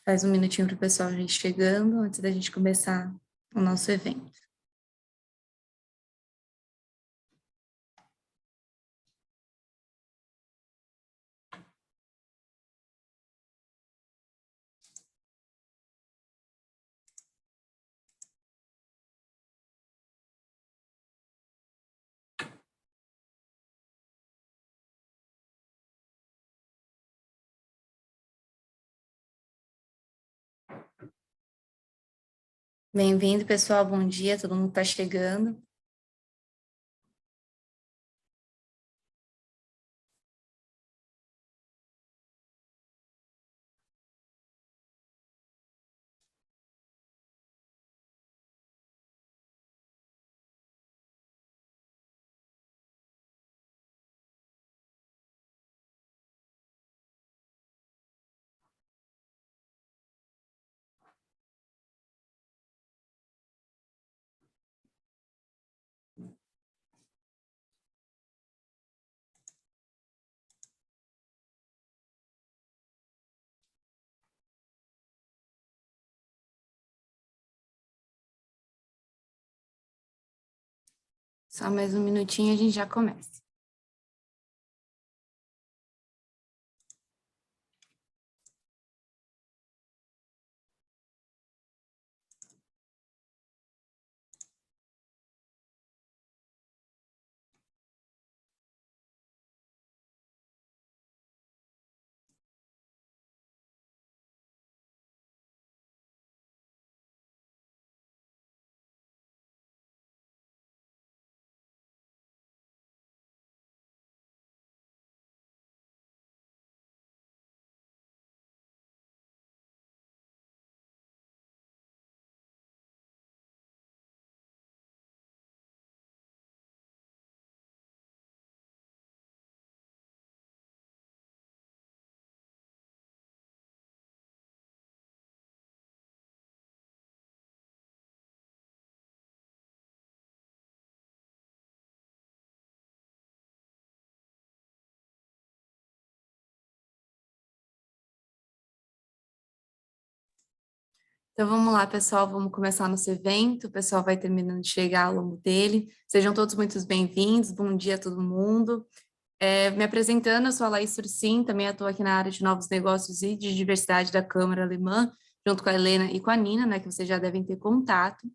Faz um minutinho para o pessoal ir chegando antes da gente começar o nosso evento. Bem-vindo, pessoal. Bom dia. Todo mundo está chegando. Só mais um minutinho e a gente já começa. Então, vamos lá, pessoal, vamos começar nosso evento. O pessoal vai terminando de chegar ao longo dele. Sejam todos muito bem-vindos. Bom dia a todo mundo. Me apresentando, eu sou a Laís Sursim, também atuo aqui na área de novos negócios e de diversidade da Câmara Alemã, junto com a Helena e com a Nina, né, que vocês já devem ter contato.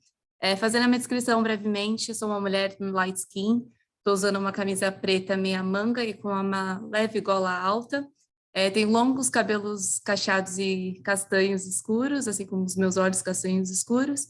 Fazendo a minha descrição brevemente, eu sou uma mulher light skin, estou usando uma camisa preta meia manga e com uma leve gola alta. Tenho longos cabelos cacheados e castanhos escuros, assim como os meus olhos castanhos escuros.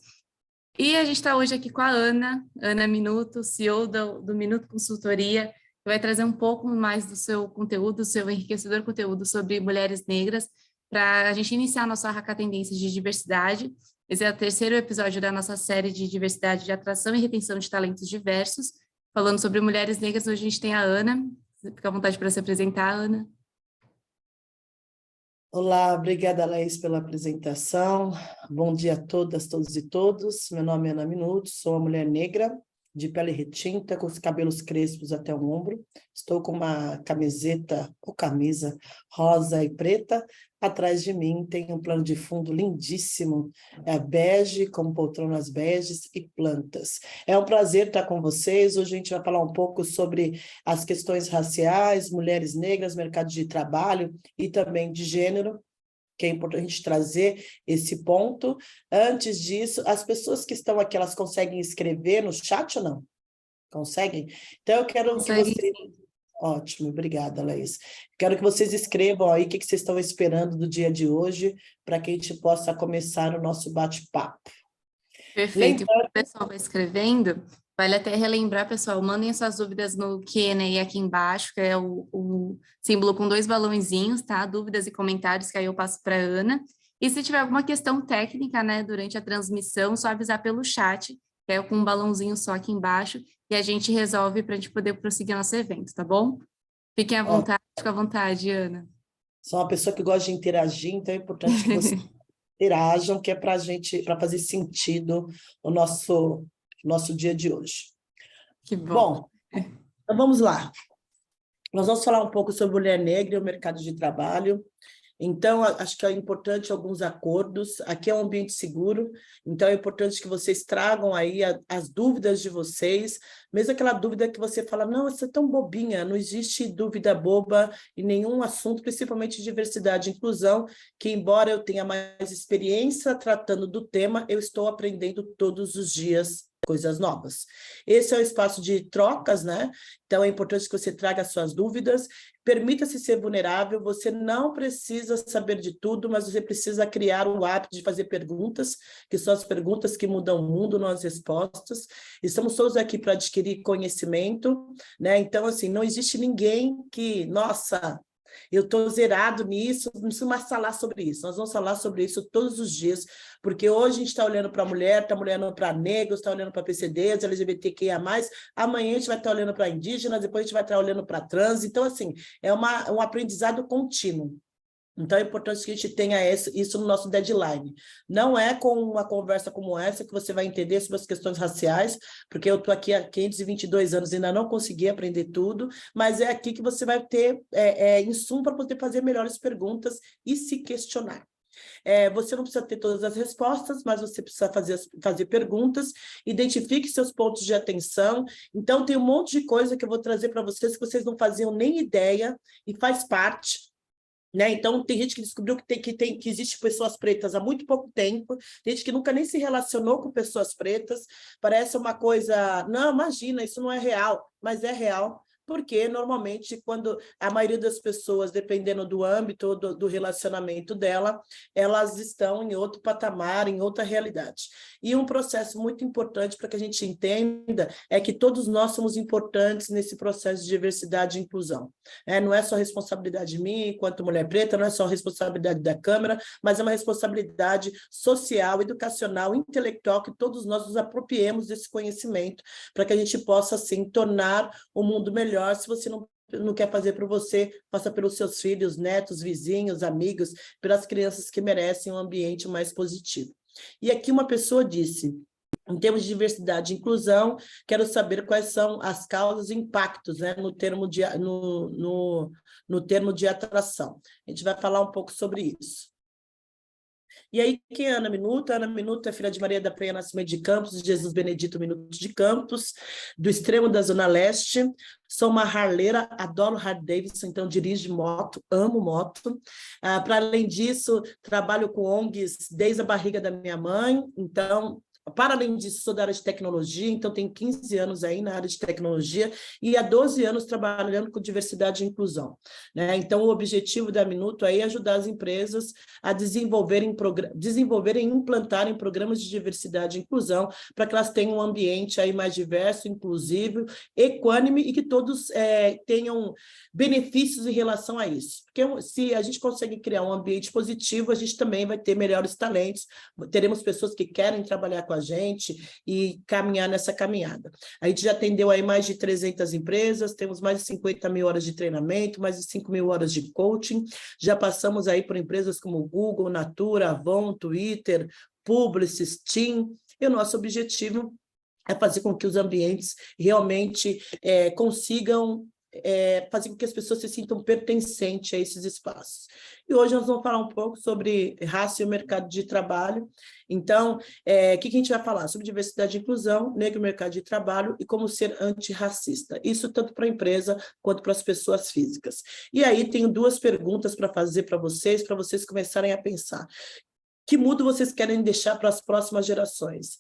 E a gente está hoje aqui com a Ana Minuto, CEO do Minuto Consultoria, que vai trazer um pouco mais do seu conteúdo, do seu enriquecedor conteúdo sobre mulheres negras, para a gente iniciar a nossa Hacka Tendências de Diversidade. Esse é o terceiro episódio da nossa série de diversidade de atração e retenção de talentos diversos, falando sobre mulheres negras. Hoje a gente tem a Ana. Fica à vontade para se apresentar, Ana. Olá, obrigada, Laís, pela apresentação. Bom dia a todas, todos e todos. Meu nome é Ana Minuto, sou uma mulher negra, de pele retinta, com os cabelos crespos até o ombro. Estou com uma camiseta ou camisa rosa e preta. Atrás de mim tem um plano de fundo lindíssimo, bege, com poltronas beges e plantas. É um prazer estar com vocês. Hoje a gente vai falar um pouco sobre as questões raciais, mulheres negras, mercado de trabalho e também de gênero, que é importante trazer esse ponto. Antes disso, as pessoas que estão aqui, elas conseguem escrever no chat ou não? Conseguem? Então, eu quero que vocês... Ótimo, obrigada, Laís. Quero que vocês escrevam aí o que vocês estão esperando do dia de hoje, para que a gente possa começar o nosso bate-papo. Perfeito. Enquanto o pessoal vai escrevendo, vale até relembrar, pessoal, mandem suas dúvidas no Q&A aqui embaixo, que é o símbolo com 2 balãozinhos, tá? Dúvidas e comentários, que aí eu passo para a Ana. E se tiver alguma questão técnica, né, durante a transmissão, só avisar pelo chat, que é com um balãozinho só aqui embaixo, e a gente resolve para a gente poder prosseguir nosso evento, tá bom? Fiquem à vontade, fica à vontade, Ana. Sou uma pessoa que gosta de interagir, então é importante que vocês interajam, que é para para fazer sentido o nosso dia de hoje. Que bom. Bom, então vamos lá. Nós vamos falar um pouco sobre mulher negra e o mercado de trabalho. Então, acho que é importante alguns acordos. Aqui é um ambiente seguro, então é importante que vocês tragam aí as dúvidas de vocês, mesmo aquela dúvida que você fala, não, isso é tão bobinha, não existe dúvida boba em nenhum assunto, principalmente diversidade e inclusão, que embora eu tenha mais experiência tratando do tema, eu estou aprendendo todos os dias coisas novas. Esse é o espaço de trocas, né? Então, é importante que você traga as suas dúvidas, permita-se ser vulnerável, você não precisa saber de tudo, mas você precisa criar o hábito de fazer perguntas, que são as perguntas que mudam o mundo, não as respostas. Estamos todos aqui para adquirir conhecimento, né? Então, assim, não existe ninguém que, nossa, eu estou zerado nisso, não preciso mais falar sobre isso. Nós vamos falar sobre isso todos os dias, porque hoje a gente está olhando para a mulher, está olhando para negros, está olhando para PCDs, LGBTQIA+, amanhã a gente vai estar olhando para indígenas, depois a gente vai estar olhando para trans. Então, assim, é um aprendizado contínuo. Então, é importante que a gente tenha isso no nosso deadline. Não é com uma conversa como essa que você vai entender sobre as questões raciais, porque eu estou aqui há 522 anos e ainda não consegui aprender tudo, mas é aqui que você vai ter insumo para poder fazer melhores perguntas e se questionar. Você não precisa ter todas as respostas, mas você precisa fazer perguntas, identifique seus pontos de atenção. Então, tem um monte de coisa que eu vou trazer para vocês que vocês não faziam nem ideia e faz parte, né? Então, tem gente que descobriu que existe pessoas pretas há muito pouco tempo, tem gente que nunca nem se relacionou com pessoas pretas, parece uma coisa, não, imagina, isso não é real, mas é real, porque normalmente quando a maioria das pessoas, dependendo do âmbito do relacionamento dela, elas estão em outro patamar, em outra realidade. E um processo muito importante para que a gente entenda é que todos nós somos importantes nesse processo de diversidade e inclusão. Não é só responsabilidade minha, enquanto mulher preta, não é só responsabilidade da Câmara, mas é uma responsabilidade social, educacional, intelectual, que todos nós nos apropriemos desse conhecimento, para que a gente possa, assim, tornar o mundo melhor. Se você não quer fazer para você, faça pelos seus filhos, netos, vizinhos, amigos, pelas crianças que merecem um ambiente mais positivo. E aqui uma pessoa disse, em termos de diversidade e inclusão, quero saber quais são as causas e impactos, né, no termo de atração. A gente vai falar um pouco sobre isso. E aí, quem é Ana Minuto? Ana Minuto é filha de Maria da Penha Nascimento de Campos, de Jesus Benedito Minuto de Campos, do extremo da Zona Leste. Sou uma harleira, adoro Harley Davidson, então dirijo moto, amo moto. Para além disso, trabalho com ONGs desde a barriga da minha mãe, então... Para além disso, sou da área de tecnologia, então tenho 15 anos aí na área de tecnologia e há 12 anos trabalhando com diversidade e inclusão, né? Então, o objetivo da Minuto aí é ajudar as empresas a desenvolverem e implantarem programas de diversidade e inclusão para que elas tenham um ambiente aí mais diverso, inclusivo, equânime e que todos tenham benefícios em relação a isso. Porque se a gente consegue criar um ambiente positivo, a gente também vai ter melhores talentos, teremos pessoas que querem trabalhar com a gente e caminhar nessa caminhada. A gente já atendeu aí mais de 300 empresas, temos mais de 50 mil horas de treinamento, mais de 5 mil horas de coaching, já passamos aí por empresas como Google, Natura, Avon, Twitter, Publicis, TIM, e o nosso objetivo é fazer com que os ambientes realmente consigam fazer com que as pessoas se sintam pertencentes a esses espaços. E hoje nós vamos falar um pouco sobre raça e o mercado de trabalho. Então, o que a gente vai falar? Sobre diversidade e inclusão, negro no mercado de trabalho e como ser antirracista. Isso tanto para a empresa quanto para as pessoas físicas. E aí tenho duas perguntas para fazer para vocês começarem a pensar. Que mundo vocês querem deixar para as próximas gerações?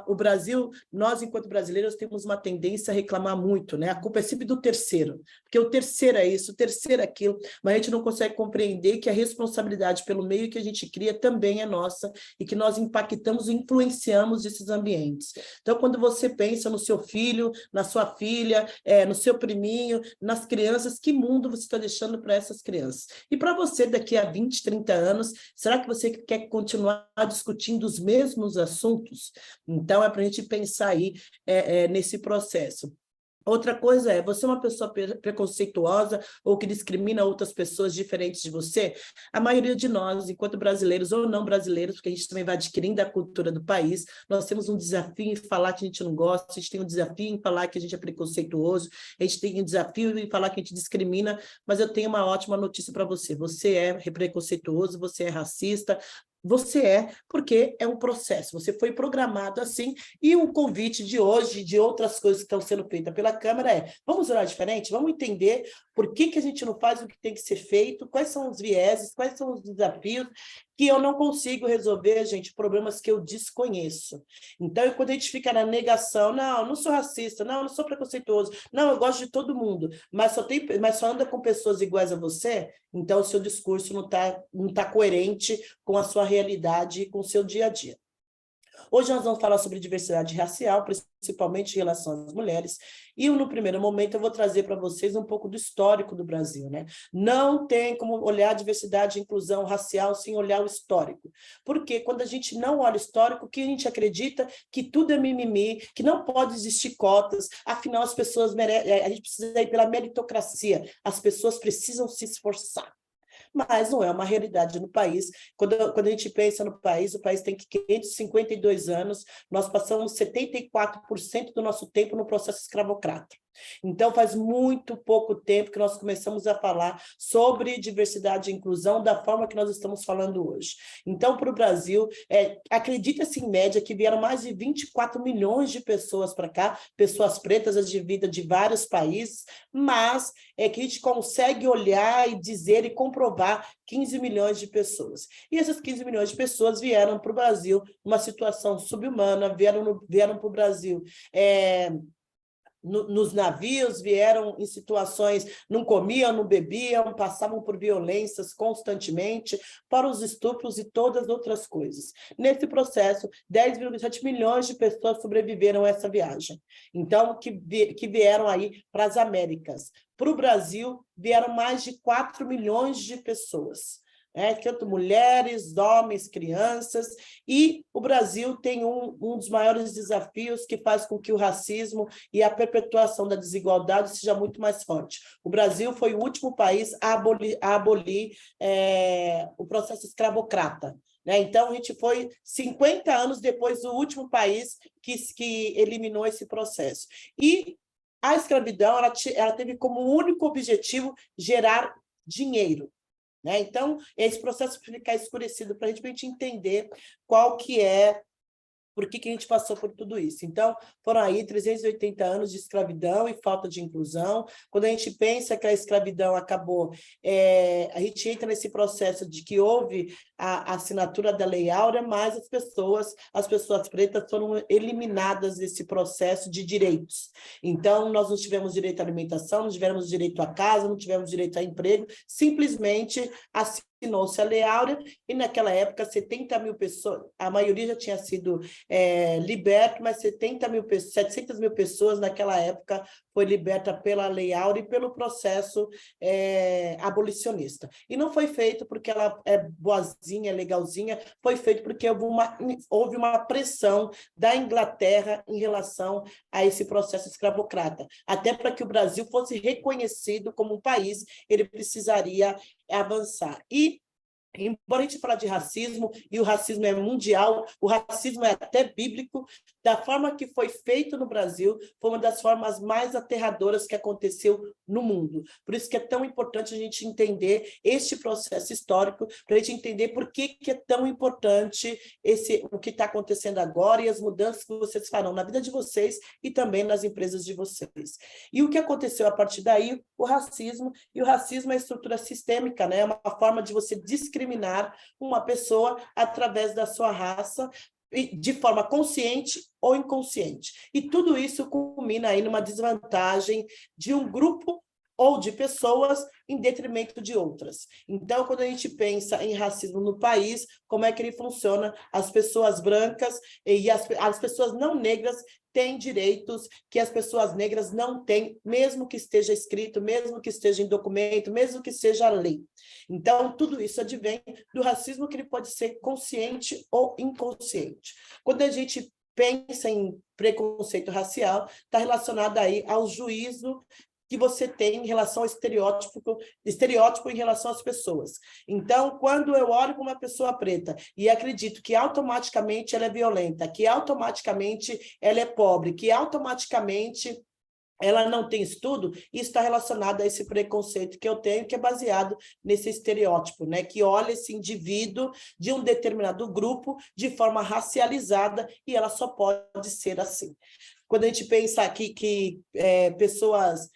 O Brasil, nós, enquanto brasileiros, temos uma tendência a reclamar muito, né? A culpa é sempre do terceiro, porque o terceiro é isso, o terceiro é aquilo, mas a gente não consegue compreender que a responsabilidade pelo meio que a gente cria também é nossa e que nós impactamos e influenciamos esses ambientes. Então, quando você pensa no seu filho, na sua filha, no seu priminho, nas crianças, que mundo você está deixando para essas crianças? E para você, daqui a 20, 30 anos, será que você quer continuar discutindo os mesmos assuntos? Então, é para a gente pensar aí nesse processo. Outra coisa é, você é uma pessoa preconceituosa ou que discrimina outras pessoas diferentes de você? A maioria de nós, enquanto brasileiros ou não brasileiros, porque a gente também vai adquirindo a cultura do país, nós temos um desafio em falar que a gente não gosta, a gente tem um desafio em falar que a gente é preconceituoso, a gente tem um desafio em falar que a gente discrimina, mas eu tenho uma ótima notícia para você. Você é preconceituoso, você é racista, você é, porque é um processo, você foi programado assim, e o convite de hoje, de outras coisas que estão sendo feitas pela Câmara é, vamos olhar diferente, vamos entender por que a gente não faz o que tem que ser feito, quais são os vieses, quais são os desafios, que eu não consigo resolver, gente, problemas que eu desconheço. Então, quando a gente fica na negação, não, não sou racista, não sou preconceituoso, não, eu gosto de todo mundo, mas só anda com pessoas iguais a você, então o seu discurso não tá coerente com a sua realidade e com o seu dia a dia. Hoje nós vamos falar sobre diversidade racial, principalmente em relação às mulheres, e no primeiro momento eu vou trazer para vocês um pouco do histórico do Brasil, né? Não tem como olhar a diversidade e inclusão racial sem olhar o histórico, porque quando a gente não olha o histórico, que a gente acredita que tudo é mimimi, que não pode existir cotas, afinal as pessoas merecem, a gente precisa ir pela meritocracia, as pessoas precisam se esforçar. Mas não é uma realidade no país. Quando a gente pensa no país, o país tem 552 anos, nós passamos 74% do nosso tempo no processo escravocrata. Então, faz muito pouco tempo que nós começamos a falar sobre diversidade e inclusão da forma que nós estamos falando hoje. Então, para o Brasil, acredita-se em média que vieram mais de 24 milhões de pessoas para cá, pessoas pretas de vida de vários países, mas que a gente consegue olhar e dizer e comprovar 15 milhões de pessoas. E essas 15 milhões de pessoas vieram para o Brasil numa situação subhumana, vieram para o Brasil nos navios, vieram em situações, não comiam, não bebiam, passavam por violências constantemente, para os estupros e todas as outras coisas. Nesse processo, 10,7 milhões de pessoas sobreviveram a essa viagem. Então, que vieram aí para as Américas. Para o Brasil, vieram mais de 4 milhões de pessoas. Tanto mulheres, homens, crianças, e o Brasil tem um dos maiores desafios que faz com que o racismo e a perpetuação da desigualdade seja muito mais forte. O Brasil foi o último país a abolir o processo escravocrata. Então, a gente foi 50 anos depois do último país que eliminou esse processo. E a escravidão ela teve como único objetivo gerar dinheiro. Então, esse processo fica escurecido para a gente entender qual que é, por que a gente passou por tudo isso. Então, foram aí 380 anos de escravidão e falta de inclusão. Quando a gente pensa que a escravidão acabou, a gente entra nesse processo de que houve a assinatura da Lei Áurea, mas as pessoas pretas foram eliminadas desse processo de direitos. Então, nós não tivemos direito à alimentação, não tivemos direito à casa, não tivemos direito a emprego, simplesmente assinou-se a Lei Áurea, e naquela época 70 mil pessoas, a maioria já tinha sido liberto, mas 700 mil pessoas naquela época foi liberta pela Lei Áurea e pelo processo abolicionista. E não foi feito porque ela é boazinha, legalzinha, foi feito porque houve uma pressão da Inglaterra em relação a esse processo escravocrata. Até para que o Brasil fosse reconhecido como um país, ele precisaria avançar. E embora a gente fale de racismo, e o racismo é mundial, o racismo é até bíblico, da forma que foi feito no Brasil, foi uma das formas mais aterradoras que aconteceu no mundo. Por isso que é tão importante a gente entender este processo histórico, para a gente entender por que é tão importante o que está acontecendo agora e as mudanças que vocês farão na vida de vocês e também nas empresas de vocês. E o que aconteceu a partir daí? O racismo, e o racismo é estrutura sistêmica, é uma forma de você discriminar uma pessoa através da sua raça, de forma consciente ou inconsciente. E tudo isso culmina aí numa desvantagem de um grupo ou de pessoas em detrimento de outras. Então, quando a gente pensa em racismo no país, como é que ele funciona? As pessoas brancas e as pessoas não negras têm direitos que as pessoas negras não têm, mesmo que esteja escrito, mesmo que esteja em documento, mesmo que seja lei. Então, tudo isso advém do racismo, que ele pode ser consciente ou inconsciente. Quando a gente pensa em preconceito racial, está relacionado aí ao juízo que você tem em relação ao estereótipo em relação às pessoas. Então, quando eu olho para uma pessoa preta e acredito que automaticamente ela é violenta, que automaticamente ela é pobre, que automaticamente ela não tem estudo, isso está relacionado a esse preconceito que eu tenho, que é baseado nesse estereótipo, né? Que olha esse indivíduo de um determinado grupo de forma racializada e ela só pode ser assim. Quando a gente pensa aqui que pessoas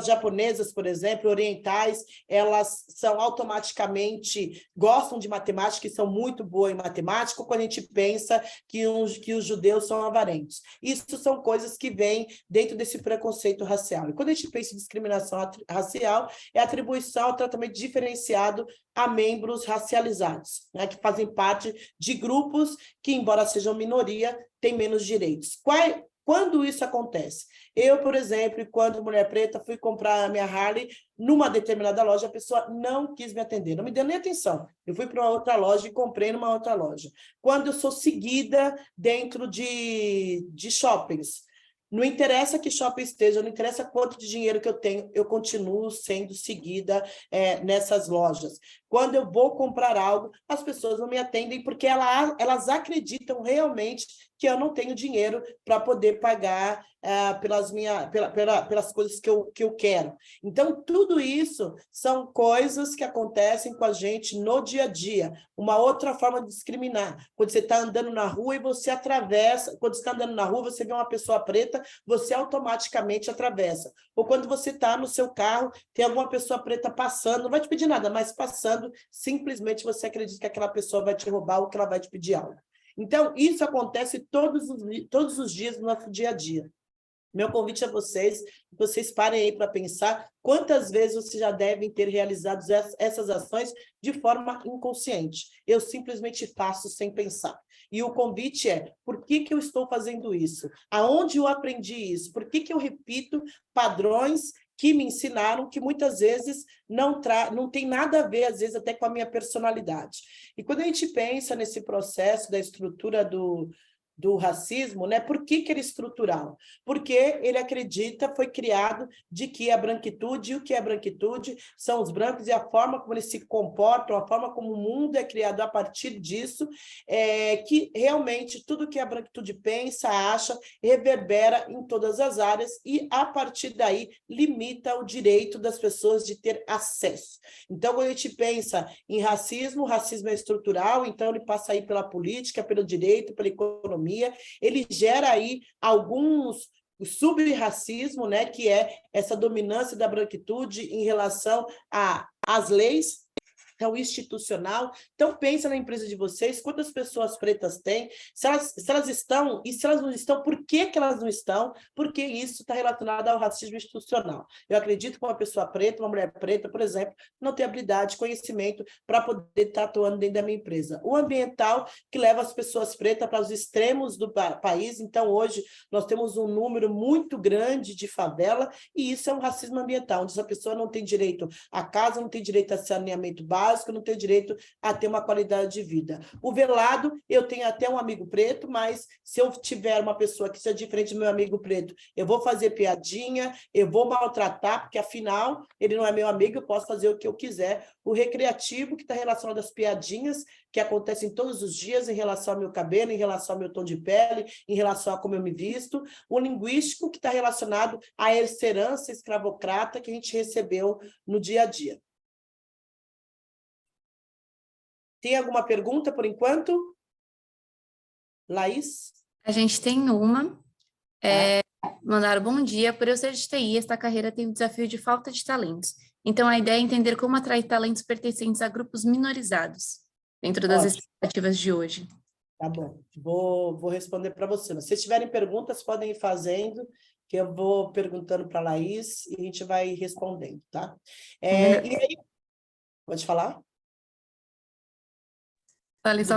japonesas, por exemplo, orientais, elas são automaticamente, gostam de matemática e são muito boas em matemática, quando a gente pensa que os judeus são avarentos. Isso são coisas que vêm dentro desse preconceito racial. E quando a gente pensa em discriminação racial, é atribuição ao tratamento diferenciado a membros racializados, né, que fazem parte de grupos que, embora sejam minoria, têm menos direitos. Quando isso acontece? Eu, por exemplo, quando mulher preta, fui comprar a minha Harley numa determinada loja, a pessoa não quis me atender, não me deu nem atenção. Eu fui para uma outra loja e comprei numa outra loja. Quando eu sou seguida dentro de shoppings, não interessa que shopping esteja, não interessa quanto de dinheiro que eu tenho, eu continuo sendo seguida nessas lojas. Quando eu vou comprar algo, as pessoas não me atendem porque elas acreditam realmente que eu não tenho dinheiro para poder pagar pelas coisas que eu quero. Então, tudo isso são coisas que acontecem com a gente no dia a dia. Uma outra forma de discriminar, quando você está andando na rua e você atravessa, quando você está andando na rua, você vê uma pessoa preta, você automaticamente atravessa. Ou quando você está no seu carro, tem alguma pessoa preta passando, não vai te pedir nada, mas passando, simplesmente você acredita que aquela pessoa vai te roubar ou que ela vai te pedir algo. Então, isso acontece todos os dias no nosso dia a dia. Meu convite a vocês parem aí para pensar quantas vezes vocês já devem ter realizado essas ações de forma inconsciente. Eu simplesmente faço sem pensar. E o convite é, por que eu estou fazendo isso? Aonde eu aprendi isso? Por que eu repito padrões que me ensinaram, que muitas vezes não tem nada a ver, às vezes, até com a minha personalidade. E quando a gente pensa nesse processo da estrutura do racismo, né? Por que ele é estrutural? Porque ele acredita, foi criado, de que a branquitude, e o que é branquitude, são os brancos, e a forma como eles se comportam, a forma como o mundo é criado a partir disso, que realmente tudo que a branquitude pensa, acha, reverbera em todas as áreas, e a partir daí limita o direito das pessoas de ter acesso. Então, quando a gente pensa em racismo, o racismo é estrutural, então ele passa aí pela política, pelo direito, pela economia, ele gera aí alguns sub-racismo, né, que é essa dominância da branquitude em relação às leis, ao institucional. Então, pensa na empresa de vocês, quantas pessoas pretas têm, se elas estão, e se elas não estão, por que elas não estão? Porque isso está relacionado ao racismo institucional. Eu acredito que uma pessoa preta, uma mulher preta, por exemplo, não tem habilidade, conhecimento para poder estar atuando dentro da minha empresa. O ambiental, que leva as pessoas pretas para os extremos do país. Então, hoje, nós temos um número muito grande de favela, e isso é um racismo ambiental, onde essa pessoa não tem direito à casa, não tem direito a saneamento básico, não tenho direito a ter uma qualidade de vida. O velado, eu tenho até um amigo preto, mas se eu tiver uma pessoa que seja diferente do meu amigo preto, eu vou fazer piadinha, eu vou maltratar, porque afinal ele não é meu amigo, eu posso fazer o que eu quiser. O recreativo, que está relacionado às piadinhas que acontecem todos os dias em relação ao meu cabelo, em relação ao meu tom de pele, em relação a como eu me visto. O linguístico, que está relacionado à herança escravocrata que a gente recebeu no dia a dia. Tem alguma pergunta por enquanto? Laís? A gente tem uma. Mandaram bom dia. Por eu ser de TI, esta carreira tem o desafio de falta de talentos. Então, a ideia é entender como atrair talentos pertencentes a grupos minorizados, dentro das expectativas de hoje. Tá bom. Vou responder para você. Se vocês tiverem perguntas, podem ir fazendo, que eu vou perguntando para a Laís e a gente vai respondendo, tá? E aí, pode falar? Falei só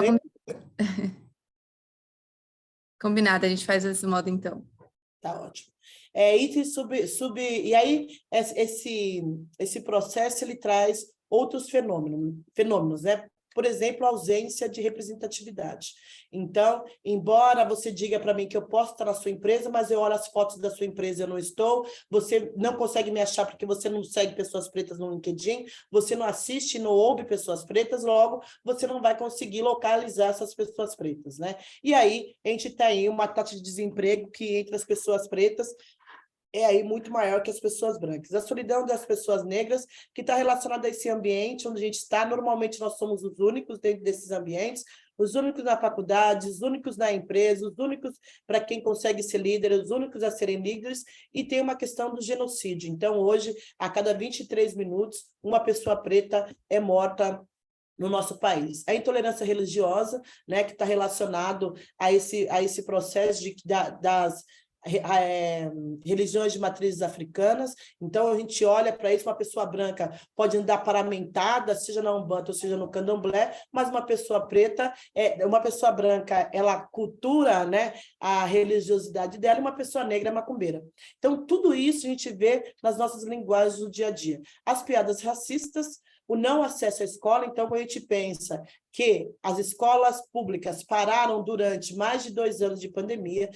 combinado, a gente faz desse modo, então. Tá ótimo. E aí, esse processo, ele traz outros fenômenos, né? por exemplo, a ausência de representatividade. Então, embora você diga para mim que eu posso estar na sua empresa, mas eu olho as fotos da sua empresa e eu não estou, você não consegue me achar porque você não segue pessoas pretas no LinkedIn, você não assiste, não ouve pessoas pretas, logo você não vai conseguir localizar essas pessoas pretas, né? E aí, a gente tem aí uma taxa de desemprego que entre as pessoas pretas é aí muito maior que as pessoas brancas. A solidão das pessoas negras, que está relacionada a esse ambiente onde a gente está, normalmente nós somos os únicos dentro desses ambientes, os únicos na faculdade, os únicos na empresa, os únicos para quem consegue ser líder, os únicos a serem líderes, e tem uma questão do genocídio. Então, hoje, a cada 23 minutos, uma pessoa preta é morta no nosso país. A intolerância religiosa, né, que está relacionado a esse processo das religiões de matrizes africanas. Então, a gente olha para isso, uma pessoa branca pode andar paramentada, seja na Umbanda ou seja no Candomblé, mas uma pessoa preta, uma pessoa branca, ela cultura, né, a religiosidade dela, e uma pessoa negra é macumbeira. Então, tudo isso a gente vê nas nossas linguagens do dia a dia. As piadas racistas, o não acesso à escola. Então, quando a gente pensa que as escolas públicas pararam durante mais de 2 anos de pandemia,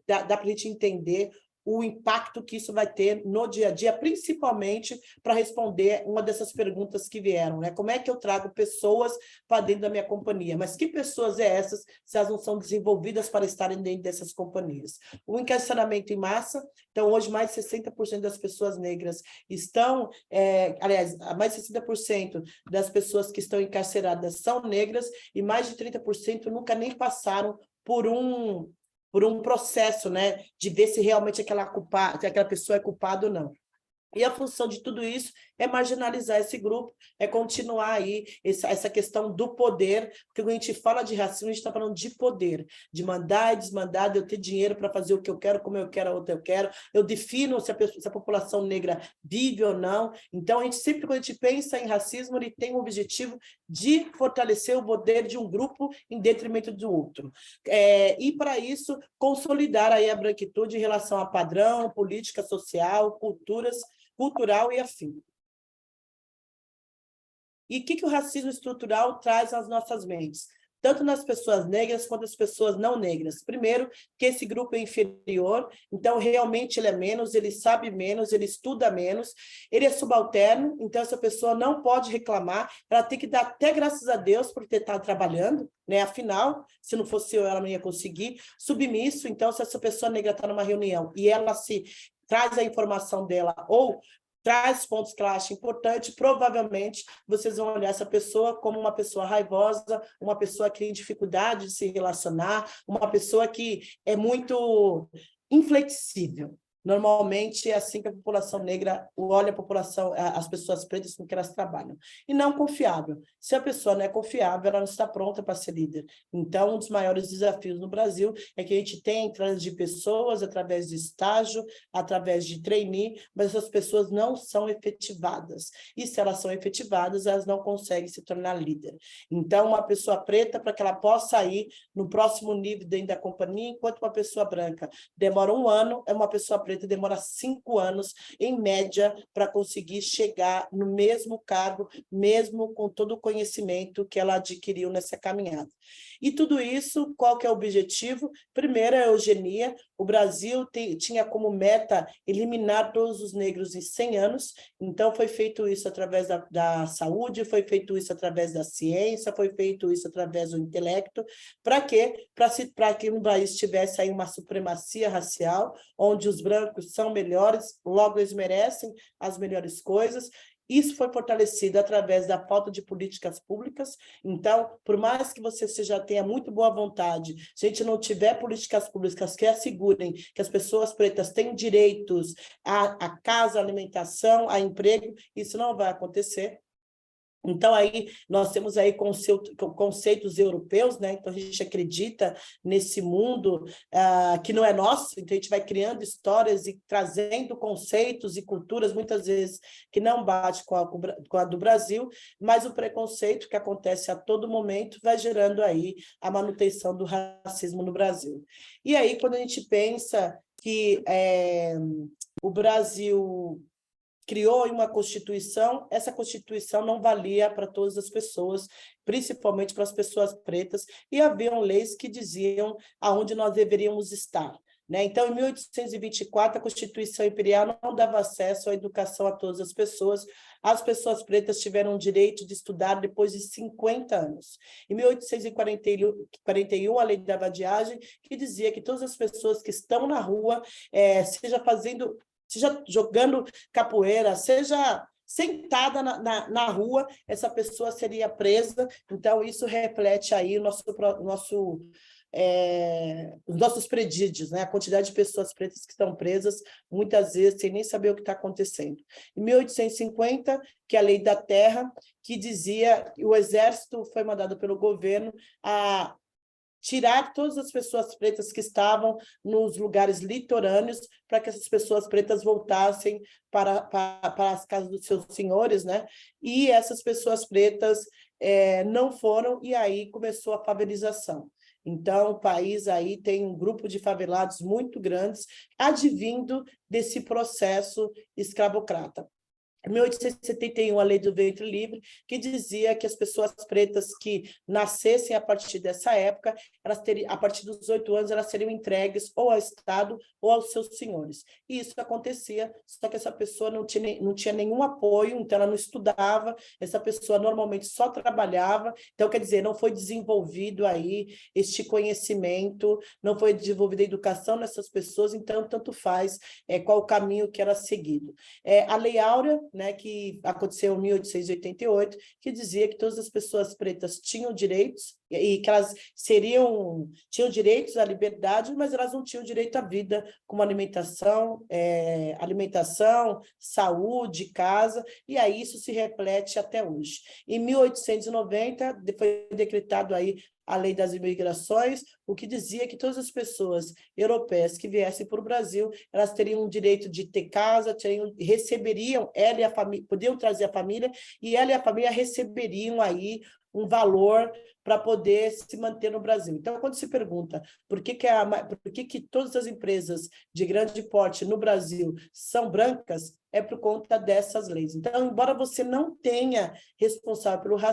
dá para a gente entender o impacto que isso vai ter no dia a dia, principalmente para responder uma dessas perguntas que vieram, né? Como é que eu trago pessoas para dentro da minha companhia? Mas que pessoas é essas se elas não são desenvolvidas para estarem dentro dessas companhias? O encarceramento em massa. Então, hoje, mais de 60% das pessoas negras estão, aliás, mais de 60% das pessoas que estão encarceradas são negras, e mais de 30% nunca nem passaram por um processo, né, de ver se realmente aquela pessoa é culpada ou não. E a função de tudo isso é marginalizar esse grupo, é continuar aí essa questão do poder, porque quando a gente fala de racismo, a gente está falando de poder, de mandar e desmandar, de eu ter dinheiro para fazer o que eu quero, como eu quero, a outra eu quero, eu defino se a população negra vive ou não. Então, a gente sempre, quando a gente pensa em racismo, ele tem o objetivo de fortalecer o poder de um grupo em detrimento do outro. E, para isso, consolidar aí a branquitude em relação a padrão, política social, cultural e afim. E o que o racismo estrutural traz às nossas mentes? Tanto nas pessoas negras quanto nas pessoas não negras. Primeiro, que esse grupo é inferior, então realmente ele é menos, ele sabe menos, ele estuda menos, ele é subalterno, então essa pessoa não pode reclamar, ela tem que dar até graças a Deus por ter estado trabalhando, né? Afinal, se não fosse eu, ela não ia conseguir. Submisso, então, se essa pessoa negra está numa reunião e ela se traz a informação dela ou traz pontos que ela acha importante, provavelmente vocês vão olhar essa pessoa como uma pessoa raivosa, uma pessoa que tem dificuldade de se relacionar, uma pessoa que é muito inflexível. Normalmente é assim que a população negra olha a população, as pessoas pretas com que elas trabalham. E não confiável. Se a pessoa não é confiável, ela não está pronta para ser líder. Então, um dos maiores desafios no Brasil é que a gente tem a entrada de pessoas através de estágio, através de trainee, mas essas pessoas não são efetivadas. E se elas são efetivadas, elas não conseguem se tornar líder. Então, uma pessoa preta, para que ela possa ir no próximo nível dentro da companhia, enquanto uma pessoa branca demora 1 ano, é uma pessoa preta demora 5 anos, em média, para conseguir chegar no mesmo cargo, mesmo com todo o conhecimento que ela adquiriu nessa caminhada. E tudo isso, qual que é o objetivo? Primeiro, é a eugenia. O Brasil tinha como meta eliminar todos os negros em 100 anos, então foi feito isso através da saúde, foi feito isso através da ciência, foi feito isso através do intelecto. Para quê? Para que no país tivesse aí uma supremacia racial, onde os brancos são melhores, logo eles merecem as melhores coisas. Isso foi fortalecido através da falta de políticas públicas. Então, por mais que você tenha muito boa vontade, se a gente não tiver políticas públicas que assegurem que as pessoas pretas têm direitos à casa, à alimentação, a emprego, isso não vai acontecer. Então, aí, nós temos aí conceitos europeus, né? Então, a gente acredita nesse mundo que não é nosso, então a gente vai criando histórias e trazendo conceitos e culturas, muitas vezes, que não bate com a do Brasil, mas o preconceito que acontece a todo momento vai gerando aí a manutenção do racismo no Brasil. E aí, quando a gente pensa que o Brasil criou uma Constituição, essa Constituição não valia para todas as pessoas, principalmente para as pessoas pretas, e haviam leis que diziam aonde nós deveríamos estar. Né? Então, em 1824, a Constituição Imperial não dava acesso à educação a todas as pessoas pretas tiveram o direito de estudar depois de 50 anos. Em 1841, a Lei da Vadiagem, que dizia que todas as pessoas que estão na rua, seja jogando capoeira, seja sentada na rua, essa pessoa seria presa. Então, isso reflete aí os nossos presídios, né? A quantidade de pessoas pretas que estão presas, muitas vezes, sem nem saber o que está acontecendo. Em 1850, que é a Lei da Terra, que dizia que o Exército foi mandado pelo governo a tirar todas as pessoas pretas que estavam nos lugares litorâneos para que essas pessoas pretas voltassem para as casas dos seus senhores, né? E essas pessoas pretas não foram, e aí começou a favelização. Então, o país aí tem um grupo de favelados muito grandes, advindo desse processo escravocrata. Em 1871, a Lei do Ventre Livre, que dizia que as pessoas pretas que nascessem a partir dessa época, a partir dos 18 anos, elas seriam entregues ou ao Estado ou aos seus senhores. E isso acontecia, só que essa pessoa não tinha nenhum apoio, então ela não estudava, essa pessoa normalmente só trabalhava, então, quer dizer, não foi desenvolvido aí este conhecimento, não foi desenvolvida a educação nessas pessoas, então, tanto faz qual o caminho que era seguido. A Lei Áurea, né, que aconteceu em 1888, que dizia que todas as pessoas pretas tinham direitos e que elas tinham direitos à liberdade, mas elas não tinham direito à vida, como alimentação, saúde, casa, e aí isso se reflete até hoje. Em 1890, foi decretado aí a Lei das Imigrações, o que dizia que todas as pessoas europeias que viessem para o Brasil, elas teriam o direito de ter casa, receberiam, ela e a família, podiam trazer a família, e ela e a família receberiam aí um valor para poder se manter no Brasil. Então, quando se pergunta por que todas as empresas de grande porte no Brasil são brancas, é por conta dessas leis. Então, embora você não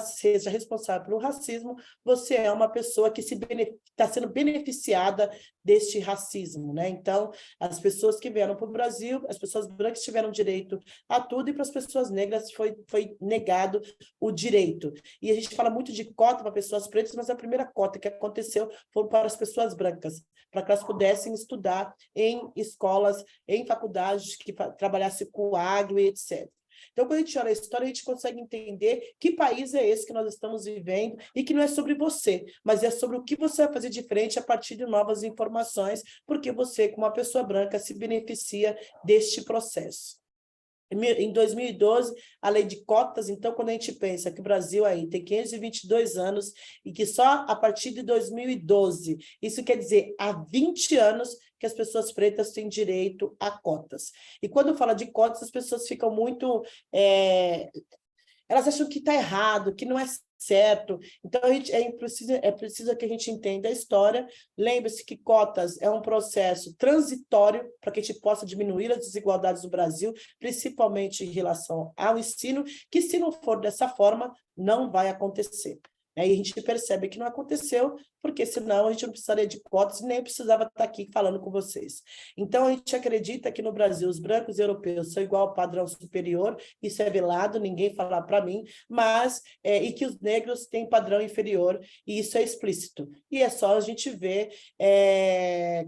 seja responsável pelo racismo, você é uma pessoa que está sendo beneficiada deste racismo, né? Então, as pessoas que vieram para o Brasil, as pessoas brancas tiveram direito a tudo, e para as pessoas negras foi negado o direito. E a gente fala muito de cota para pessoas pretas, mas a primeira cota que aconteceu foi para as pessoas brancas, para que elas pudessem estudar em escolas, em faculdades que trabalhassem com agro e etc. Então, quando a gente olha a história, a gente consegue entender que país é esse que nós estamos vivendo e que não é sobre você, mas é sobre o que você vai fazer de frente a partir de novas informações, porque você, como uma pessoa branca, se beneficia deste processo. Em 2012, a lei de cotas, então, quando a gente pensa que o Brasil aí tem 522 anos e que só a partir de 2012, isso quer dizer há 20 anos que as pessoas pretas têm direito a cotas. E quando fala de cotas, as pessoas ficam muito... elas acham que está errado, que não é certo. Então, é preciso que a gente entenda a história. Lembre-se que cotas é um processo transitório para que a gente possa diminuir as desigualdades do Brasil, principalmente em relação ao ensino, que se não for dessa forma, não vai acontecer. Aí a gente percebe que não aconteceu, porque senão a gente não precisaria de cotas e nem precisava estar aqui falando com vocês. Então, a gente acredita que no Brasil os brancos e europeus são igual ao padrão superior, isso é velado, ninguém fala para mim, mas, e que os negros têm padrão inferior, e isso é explícito. E é só a gente ver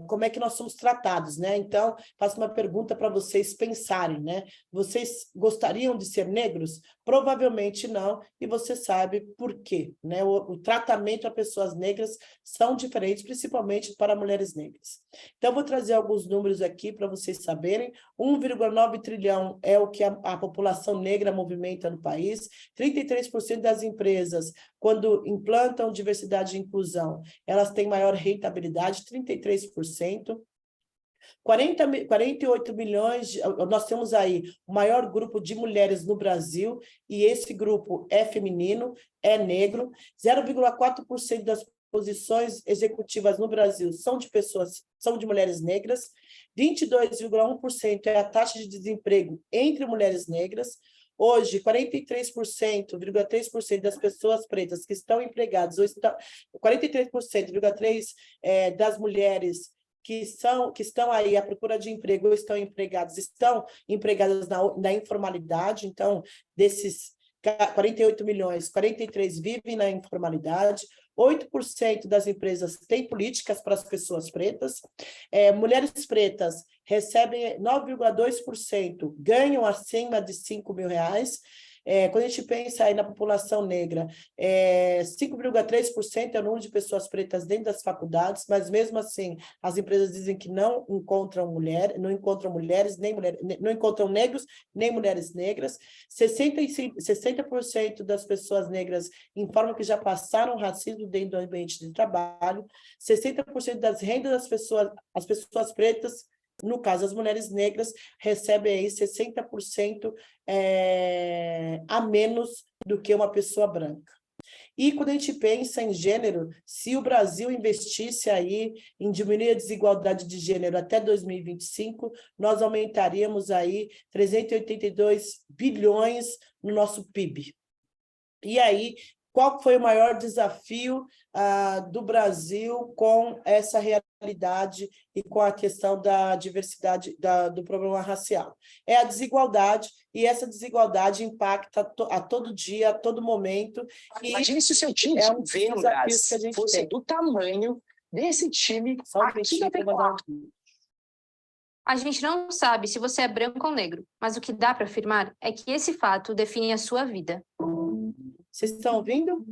como é que nós somos tratados, né? Então, faço uma pergunta para vocês pensarem, né? Vocês gostariam de ser negros? Provavelmente não, e você sabe por quê, né? O tratamento a pessoas negras são diferentes, principalmente para mulheres negras. Então, vou trazer alguns números aqui para vocês saberem. 1,9 trilhão é o que a população negra movimenta no país. 33% das empresas, quando implantam diversidade e inclusão, elas têm maior rentabilidade, 33%. 48 milhões, nós temos aí o maior grupo de mulheres no Brasil, e esse grupo é feminino, é negro. 0,4% das posições executivas no Brasil são de mulheres negras, 22,1% é a taxa de desemprego entre mulheres negras. Hoje, 43,3% das pessoas pretas que estão empregadas, 43,3% das mulheres que estão aí à procura de emprego ou estão empregadas na informalidade. Então, desses 48 milhões, 43 vivem na informalidade. 8% das empresas têm políticas para as pessoas pretas. Mulheres pretas recebem 9,2%, ganham acima de R$ 5.000. Quando a gente pensa aí na população negra, 5,3% é o número de pessoas pretas dentro das faculdades, mas mesmo assim as empresas dizem que não encontram mulheres, não encontram negros nem mulheres negras. 60% das pessoas negras informam que já passaram racismo dentro do ambiente de trabalho. 60% das rendas das pessoas, as pessoas pretas, no caso, as mulheres negras recebem aí 60% a menos do que uma pessoa branca. E quando a gente pensa em gênero, se o Brasil investisse aí em diminuir a desigualdade de gênero até 2025, nós aumentaríamos aí 382 bilhões no nosso PIB. E aí, qual foi o maior desafio do Brasil com essa realidade e com a questão da diversidade, do problema racial? É a desigualdade, e essa desigualdade impacta a todo dia, a todo momento. Imagine se o seu time de vendas fosse do tamanho desse time aqui da P4. A gente não sabe se você é branco ou negro, mas o que dá para afirmar é que esse fato define a sua vida. Vocês estão ouvindo?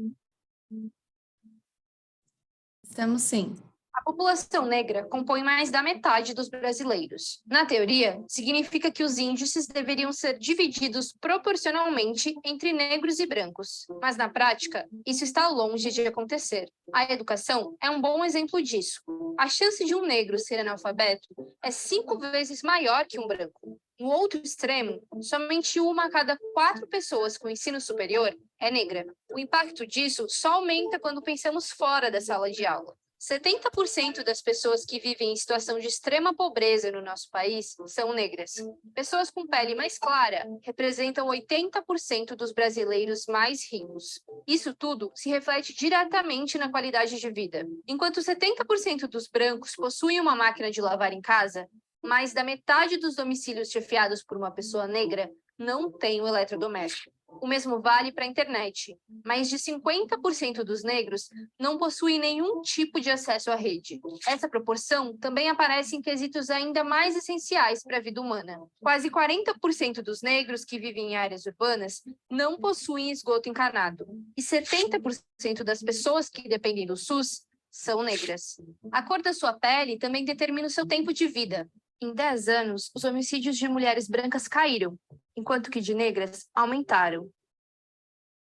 Estamos sim. A população negra compõe mais da metade dos brasileiros. Na teoria, significa que os índices deveriam ser divididos proporcionalmente entre negros e brancos. Mas, na prática, isso está longe de acontecer. A educação é um bom exemplo disso. A chance de um negro ser analfabeto é 5 vezes maior que um branco. No outro extremo, somente 1 a cada 4 pessoas com ensino superior é negra. O impacto disso só aumenta quando pensamos fora da sala de aula. 70% das pessoas que vivem em situação de extrema pobreza no nosso país são negras. Pessoas com pele mais clara representam 80% dos brasileiros mais ricos. Isso tudo se reflete diretamente na qualidade de vida. Enquanto 70% dos brancos possuem uma máquina de lavar em casa, mais da metade dos domicílios chefiados por uma pessoa negra não tem um eletrodoméstico. O mesmo vale para a internet. Mais de 50% dos negros não possuem nenhum tipo de acesso à rede. Essa proporção também aparece em quesitos ainda mais essenciais para a vida humana. Quase 40% dos negros que vivem em áreas urbanas não possuem esgoto encanado. E 70% das pessoas que dependem do SUS são negras. A cor da sua pele também determina o seu tempo de vida. Em 10 anos, os homicídios de mulheres brancas caíram, enquanto que de negras aumentaram.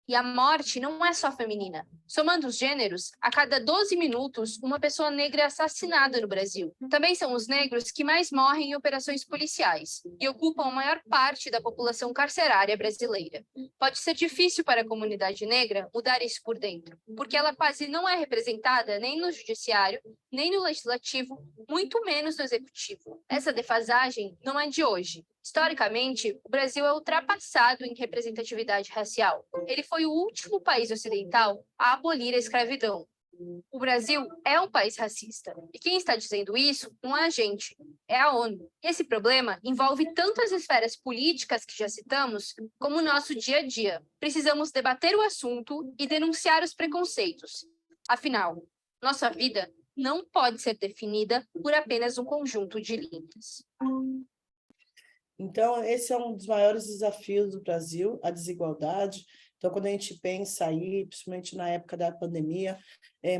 E a morte não é só feminina. Somando os gêneros, a cada 12 minutos, uma pessoa negra é assassinada no Brasil. Também são os negros que mais morrem em operações policiais e ocupam a maior parte da população carcerária brasileira. Pode ser difícil para a comunidade negra mudar isso por dentro, porque ela quase não é representada nem no judiciário, nem no legislativo, muito menos no executivo. Essa defasagem não é de hoje. Historicamente, o Brasil é ultrapassado em representatividade racial. Ele foi o último país ocidental a abolir a escravidão. O Brasil é um país racista. E quem está dizendo isso não é a gente, é a ONU. E esse problema envolve tanto as esferas políticas que já citamos, como o nosso dia a dia. Precisamos debater o assunto e denunciar os preconceitos. Afinal, nossa vida não pode ser definida por apenas um conjunto de linhas. Então, esse é um dos maiores desafios do Brasil, a desigualdade. Então, quando a gente pensa aí, principalmente na época da pandemia,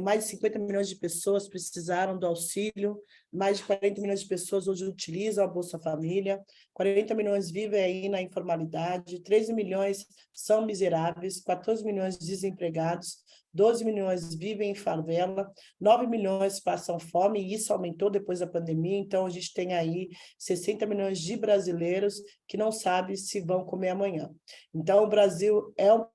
mais de 50 milhões de pessoas precisaram do auxílio, mais de 40 milhões de pessoas hoje utilizam a Bolsa Família, 40 milhões vivem aí na informalidade, 13 milhões são miseráveis, 14 milhões desempregados, 12 milhões vivem em favela, 9 milhões passam fome, e isso aumentou depois da pandemia. Então, a gente tem aí 60 milhões de brasileiros que não sabem se vão comer amanhã. Então, o Brasil é um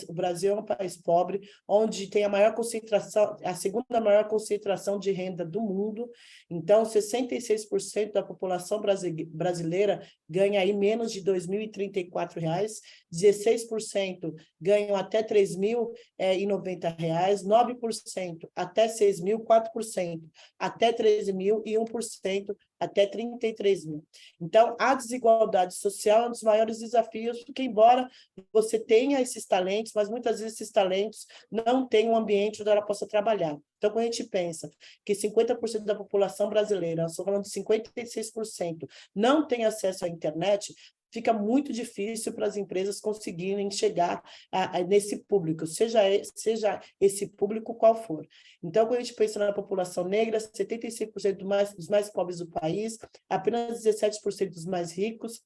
o Brasil é um país pobre, onde tem a maior concentração, a segunda maior concentração de renda do mundo. Então, 66% da população brasileira ganha aí menos de R$ 2.034, 16% ganham até R$ 3.090, 9% até R$ 6.000, 4% até R$ 13.000 e 1% até R$ 33.000. Então, a desigualdade social é um dos maiores desafios, porque embora você tenha esses talentos, mas muitas vezes esses talentos não têm um ambiente onde ela possa trabalhar. Então, quando a gente pensa que 50% da população brasileira, nós estamos falando de 56%, não tem acesso à internet, fica muito difícil para as empresas conseguirem chegar nesse público, seja esse público qual for. Então, quando a gente pensa na população negra, 75% dos mais pobres do país, apenas 17% dos mais ricos,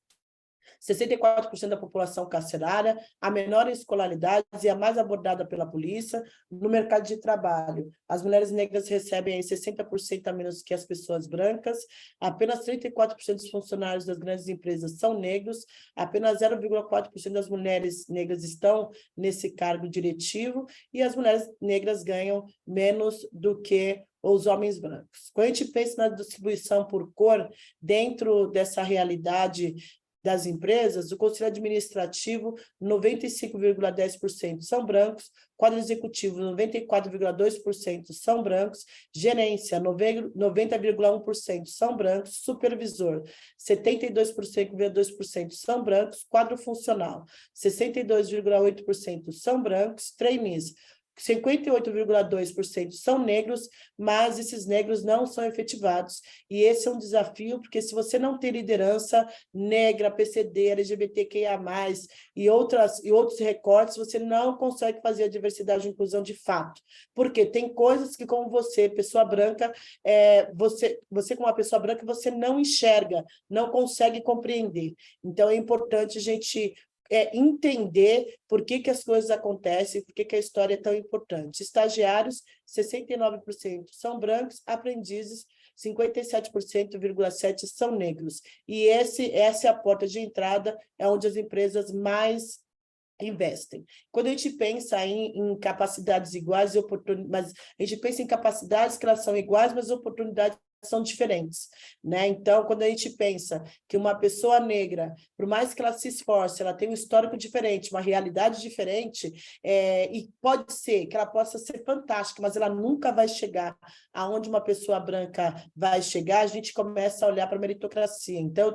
64% da população carcerária, a menor escolaridade e a mais abordada pela polícia. No mercado de trabalho, as mulheres negras recebem aí 60% a menos que as pessoas brancas, apenas 34% dos funcionários das grandes empresas são negros, apenas 0,4% das mulheres negras estão nesse cargo diretivo e as mulheres negras ganham menos do que os homens brancos. Quando a gente pensa na distribuição por cor, dentro dessa realidade das empresas, o conselho administrativo, 95,10% são brancos, quadro executivo, 94,2% são brancos, gerência, 90,1% são brancos, supervisor, 72,2% são brancos, quadro funcional, 62,8% são brancos, trainees, 58,2% são negros, mas esses negros não são efetivados. E esse é um desafio, porque se você não tem liderança negra, PCD, LGBTQIA+, e outros recortes, você não consegue fazer a diversidade e inclusão de fato. Porque tem coisas que, como você, pessoa branca, você como uma pessoa branca, você não enxerga, não consegue compreender. Então, é importante a gente entender por que as coisas acontecem, por que a história é tão importante. Estagiários, 69% são brancos, aprendizes, 57,7% são negros. E essa é a porta de entrada, é onde as empresas mais investem. Quando a gente pensa em capacidades iguais e oportunidades, mas a gente pensa em capacidades que elas são iguais, mas oportunidades são diferentes, né? Então, quando a gente pensa que uma pessoa negra, por mais que ela se esforce, ela tem um histórico diferente, uma realidade diferente, e pode ser que ela possa ser fantástica, mas ela nunca vai chegar aonde uma pessoa branca vai chegar, a gente começa a olhar para a meritocracia. Então,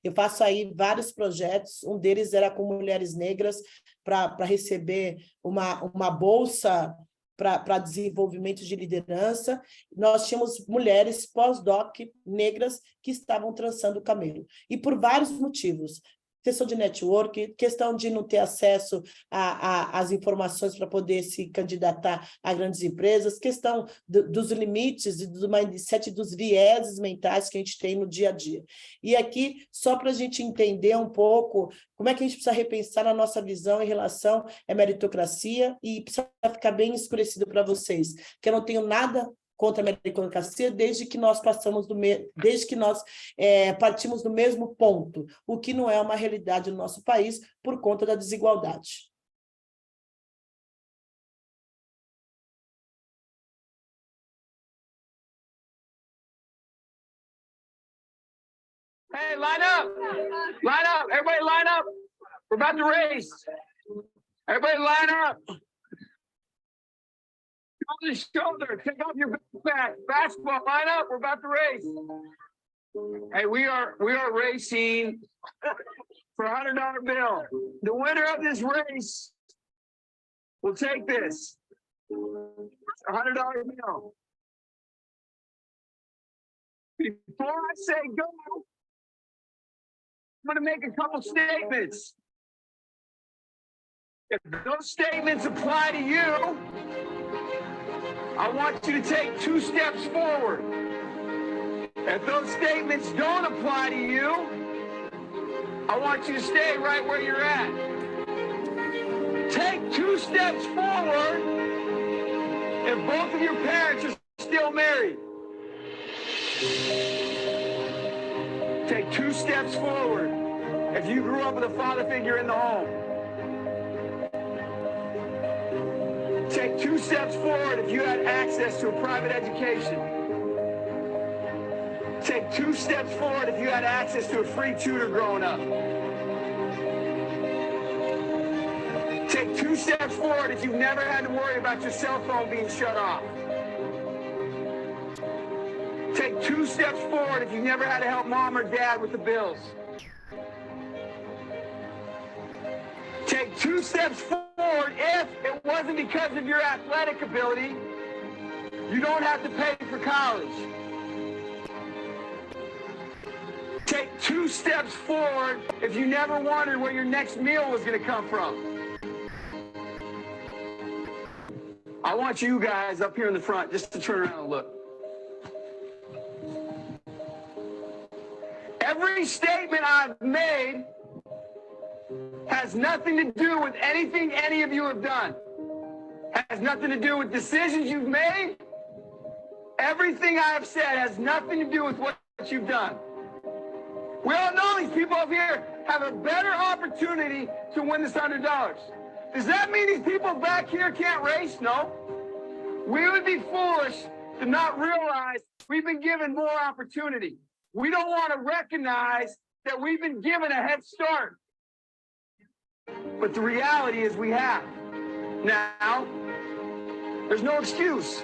eu faço aí vários projetos, um deles era com mulheres negras, para receber uma bolsa para desenvolvimento de liderança. Nós tínhamos mulheres pós-doc negras que estavam trançando o caminho. E por vários motivos. Questão de network, questão de não ter acesso às informações para poder se candidatar a grandes empresas, questão dos limites e do mindset, dos vieses mentais que a gente tem no dia a dia. E aqui, só para a gente entender um pouco como é que a gente precisa repensar na nossa visão em relação à meritocracia, e precisa ficar bem escurecido para vocês, que eu não tenho nada contra a meritocracia, desde que nós partimos do mesmo ponto, o que não é uma realidade no nosso país por conta da desigualdade. Hey, line up! Line up! Everybody line up! We're about to race! Everybody line up! On the shoulder, take off your backpack. Basketball, line up. We're about to race. Hey, we are racing for a $100 bill. The winner of this race will take this $100 bill. Before I say go, I'm going to make a couple statements. If those statements apply to you, I want you to take 2 steps forward. If those statements don't apply to you, I want you to stay right where you're at. Take 2 steps forward if both of your parents are still married. Take 2 steps forward if you grew up with a father figure in the home. Take 2 steps forward if you had access to a private education. Take 2 steps forward if you had access to a free tutor growing up. Take 2 steps forward if you've never had to worry about your cell phone being shut off. Take 2 steps forward if you've never had to help mom or dad with the bills. Take 2 steps forward if it wasn't because of your athletic ability, you don't have to pay for college. Take 2 steps forward if you never wondered where your next meal was going to come from. I want you guys up here in the front just to turn around and look. Every statement I've made has nothing to do with anything any of you have done. Has nothing to do with decisions you've made. Everything I have said has nothing to do with what you've done. We all know these people up here have a better opportunity to win this $100. Does that mean these people back here can't race? No. We would be foolish to not realize we've been given more opportunity. We don't want to recognize that we've been given a head start. But the reality is we have. Now, there's no excuse.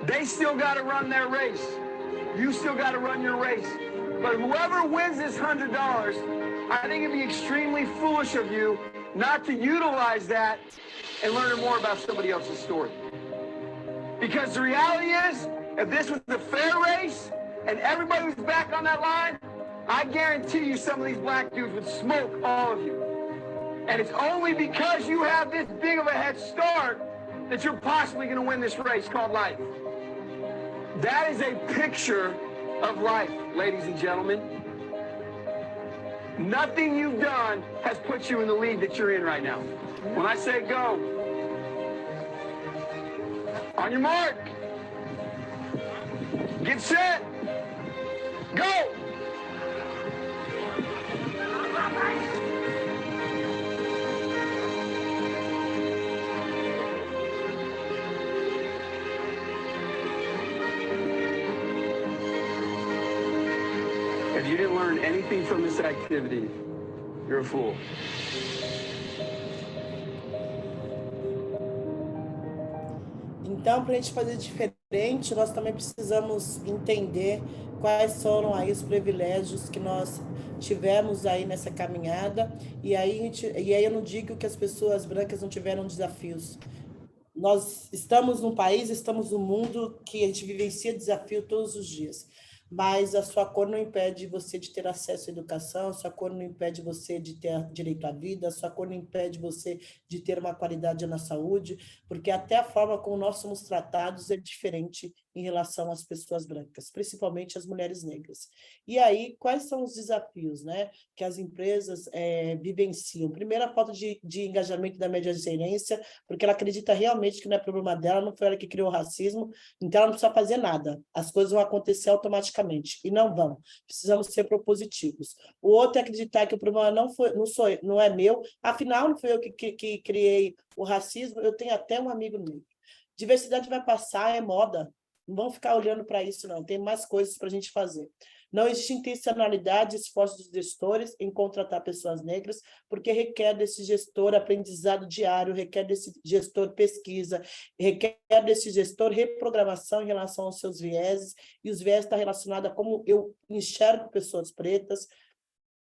They still got to run their race. You still got to run your race. But whoever wins this $100, I think it'd be extremely foolish of you not to utilize that and learn more about somebody else's story. Because the reality is, if this was a fair race and everybody was back on that line, I guarantee you some of these black dudes would smoke all of you. And it's only because you have this big of a head start that you're possibly going to win this race called life. That is a picture of life, ladies and gentlemen. Nothing you've done has put you in the lead that you're in right now. When I say go, on your mark, get set, go! If you didn't learn anything from this activity, you're a fool. Então, para a gente fazer diferente, nós também precisamos entender quais foram aí os privilégios que nós tivemos aí nessa caminhada. E aí eu não digo que as pessoas brancas não tiveram desafios. Nós estamos num país, estamos num mundo que a gente vivencia desafio todos os dias. Mas a sua cor não impede você de ter acesso à educação, a sua cor não impede você de ter direito à vida, a sua cor não impede você de ter uma qualidade na saúde, porque até a forma como nós somos tratados é diferente em relação às pessoas brancas, principalmente as mulheres negras. E aí, quais são os desafios, né, que as empresas vivenciam? Primeiro, a falta de engajamento da média gerência, porque ela acredita realmente que não é problema dela, não foi ela que criou o racismo, então ela não precisa fazer nada, as coisas vão acontecer automaticamente, e não vão. Precisamos ser propositivos. O outro é acreditar que o problema não é meu, afinal, não fui eu que criei o racismo, eu tenho até um amigo negro. Diversidade vai passar, é moda. Não vão ficar olhando para isso, não. Tem mais coisas para a gente fazer. Não existe intencionalidade e esforço dos gestores em contratar pessoas negras, porque requer desse gestor aprendizado diário, requer desse gestor pesquisa, requer desse gestor reprogramação em relação aos seus vieses, e os vieses estão relacionados a como eu enxergo pessoas pretas.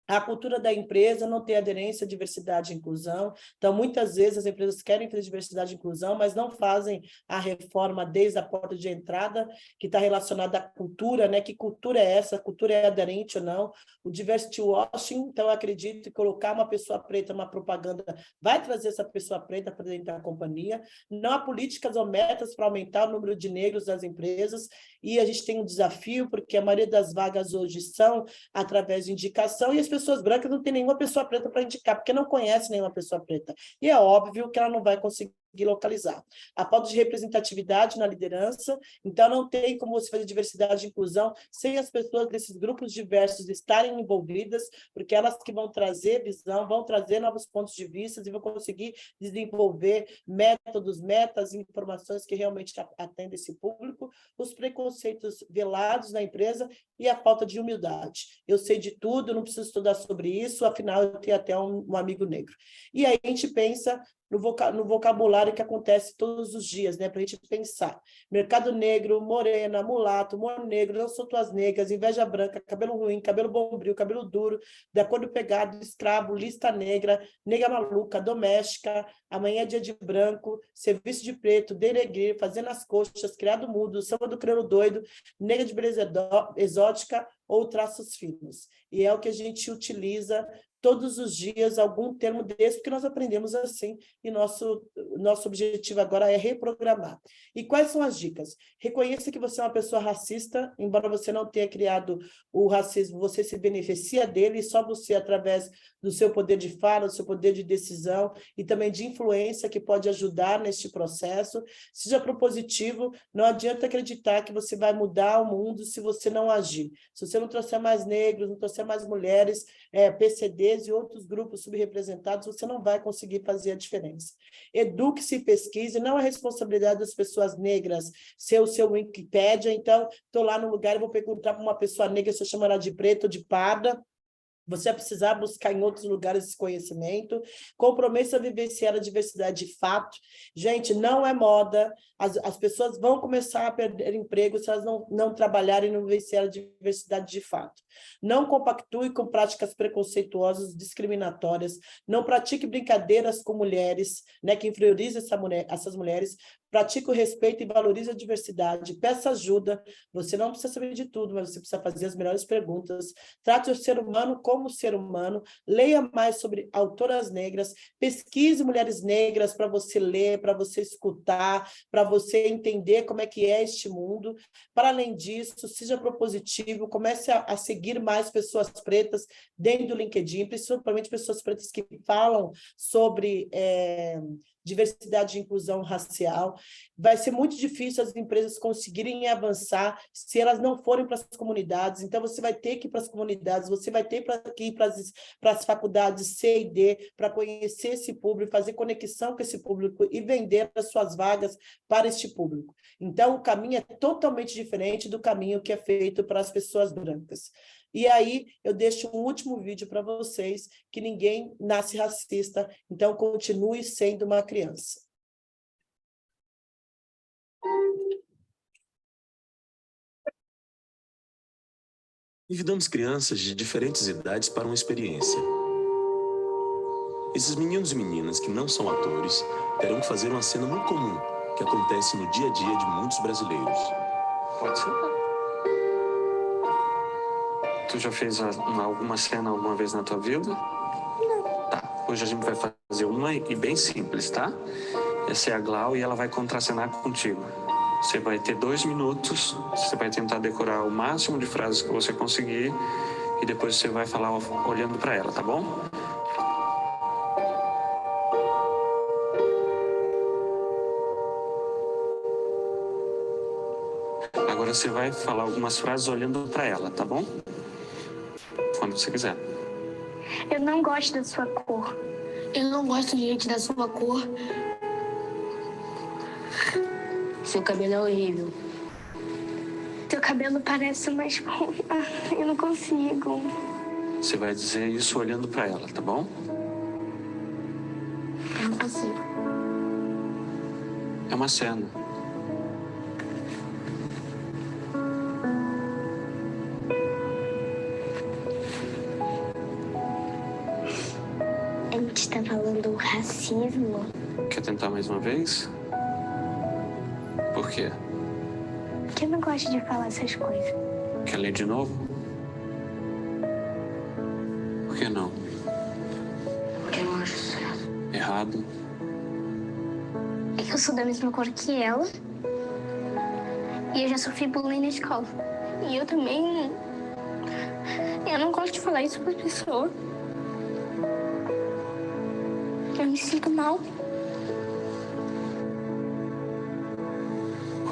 A cultura da empresa não tem aderência à diversidade e inclusão. Então, muitas vezes, as empresas querem fazer diversidade e inclusão, mas não fazem a reforma desde a porta de entrada, que está relacionada à cultura, né? Que cultura é essa? A cultura é aderente ou não? O diversity washing, então, eu acredito que colocar uma pessoa preta numa propaganda vai trazer essa pessoa preta para dentro da companhia. Não há políticas ou metas para aumentar o número de negros das empresas, e a gente tem um desafio, porque a maioria das vagas hoje são através de indicação, e as pessoas brancas não têm nenhuma pessoa preta para indicar, porque não conhecem nenhuma pessoa preta. E é óbvio que ela não vai conseguir localizar. A falta de representatividade na liderança, então não tem como você fazer diversidade e inclusão sem as pessoas desses grupos diversos estarem envolvidas, porque elas que vão trazer visão, vão trazer novos pontos de vista e vão conseguir desenvolver métodos, metas e informações que realmente atendem esse público, os preconceitos velados na empresa e a falta de humildade. Eu sei de tudo, não preciso estudar sobre isso, afinal eu tenho até um amigo negro. E aí a gente pensa no vocabulário que acontece todos os dias, né? Para a gente pensar. Mercado negro, morena, mulato, humor negro, não sou tuas negras, inveja branca, cabelo ruim, cabelo bombril, cabelo duro, de acordo pegado, escravo, lista negra, nega maluca, doméstica, amanhã é dia de branco, serviço de preto, denegrir, fazendo as coxas, criado mudo, samba do crioulo doido, nega de beleza exótica ou traços finos. E é o que a gente utiliza todos os dias, algum termo desse, porque nós aprendemos assim, e nosso objetivo agora é reprogramar. E quais são as dicas? Reconheça que você é uma pessoa racista, embora você não tenha criado o racismo, você se beneficia dele, e só você, através do seu poder de fala, do seu poder de decisão, e também de influência, que pode ajudar neste processo. Seja propositivo, não adianta acreditar que você vai mudar o mundo se você não agir. Se você não trouxer mais negros, não trouxer mais mulheres, PCDs e outros grupos subrepresentados, você não vai conseguir fazer a diferença. Eduque-se e pesquise, não é responsabilidade das pessoas negras ser o seu Wikipédia, então estou lá no lugar e vou perguntar para uma pessoa negra se eu chamo ela de preta ou de parda. Você vai precisar buscar em outros lugares esse conhecimento. Compromisso a vivenciar a diversidade de fato. Gente, não é moda. As pessoas vão começar a perder emprego se elas não trabalharem no vivenciar a diversidade de fato. Não compactue com práticas preconceituosas, discriminatórias. Não pratique brincadeiras com mulheres, né, que inferiorizam essas mulheres. Pratique o respeito e valorize a diversidade. Peça ajuda. Você não precisa saber de tudo, mas você precisa fazer as melhores perguntas. Trate o ser humano como ser humano. Leia mais sobre autoras negras. Pesquise mulheres negras para você ler, para você escutar, para você entender como é que é este mundo. Para além disso, seja propositivo. Comece a seguir mais pessoas pretas dentro do LinkedIn, principalmente pessoas pretas que falam sobre diversidade e inclusão racial. Vai ser muito difícil as empresas conseguirem avançar se elas não forem para as comunidades. Então, você vai ter que ir para as comunidades, você vai ter que ir para as faculdades C e D, para conhecer esse público, fazer conexão com esse público e vender as suas vagas para este público. Então, o caminho é totalmente diferente do caminho que é feito para as pessoas brancas. E aí, eu deixo um último vídeo para vocês, que ninguém nasce racista, então continue sendo uma criança. Convidamos crianças de diferentes idades para uma experiência. Esses meninos e meninas que não são atores terão que fazer uma cena muito comum, que acontece no dia a dia de muitos brasileiros. Pode ser? Tu já fez alguma cena alguma vez na tua vida? Não. Tá, hoje a gente vai fazer uma e bem simples, tá? Essa é a Glau e ela vai contracenar contigo. Você vai ter 2 minutos, você vai tentar decorar o máximo de frases que você conseguir e depois você vai falar olhando para ela, tá bom? Agora você vai falar algumas frases olhando para ela, tá bom? Quando você quiser. Eu não gosto da sua cor. Eu não gosto de gente da sua cor. Seu cabelo é horrível. Teu cabelo parece uma esponja. Eu não consigo. Você vai dizer isso olhando para ela, tá bom? Eu não consigo. É uma cena. A gente está falando racismo. Quer tentar mais uma vez? Por quê? Porque eu não gosto de falar essas coisas. Quer ler de novo? Por que não? Porque eu não acho certo. Errado. Eu sou da mesma cor que ela. E eu já sofri bullying na escola. E eu também... Eu não gosto de falar isso para as pessoas. Eu me sinto mal.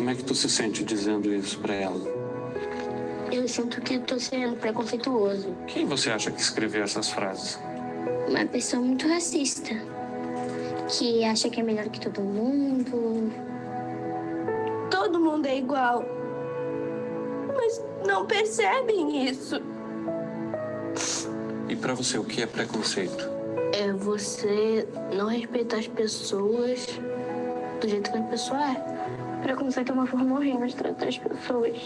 como é que tu se sente dizendo isso para ela? Eu sinto que estou sendo preconceituoso. Quem você acha que escreveu essas frases? Uma pessoa muito racista, que acha que é melhor que todo mundo. Todo mundo é igual, mas não percebem isso. E para você, o que é preconceito? É você não respeitar as pessoas do jeito que a pessoa é. Preconceito é uma forma horrível de tratar as pessoas.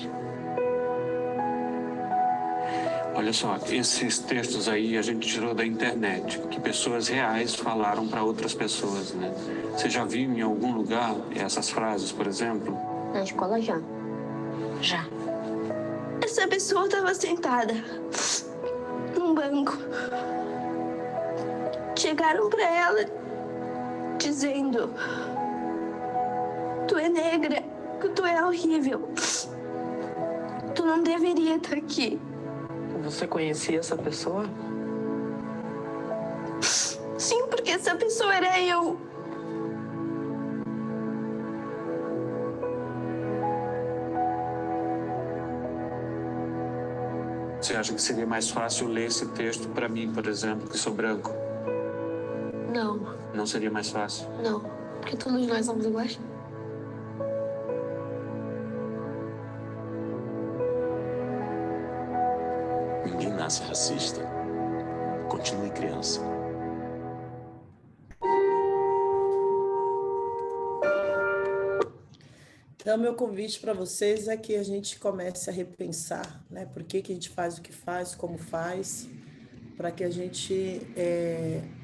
Olha só, esses textos aí a gente tirou da internet, que pessoas reais falaram para outras pessoas, né? Você já viu em algum lugar essas frases, por exemplo? Na escola já. Já. Essa pessoa estava sentada num banco. Chegaram para ela dizendo: tu é negra, tu é horrível. Tu não deveria estar aqui. Você conhecia essa pessoa? Sim, porque essa pessoa era eu. Você acha que seria mais fácil ler esse texto para mim, por exemplo, que sou branco? Não, Não seria mais fácil? não. Porque todos nós somos iguais. Ninguém nasce racista. Continue criança. Então, meu convite para vocês é que a gente comece a repensar, né? Por que a gente faz o que faz, como faz, para que a gente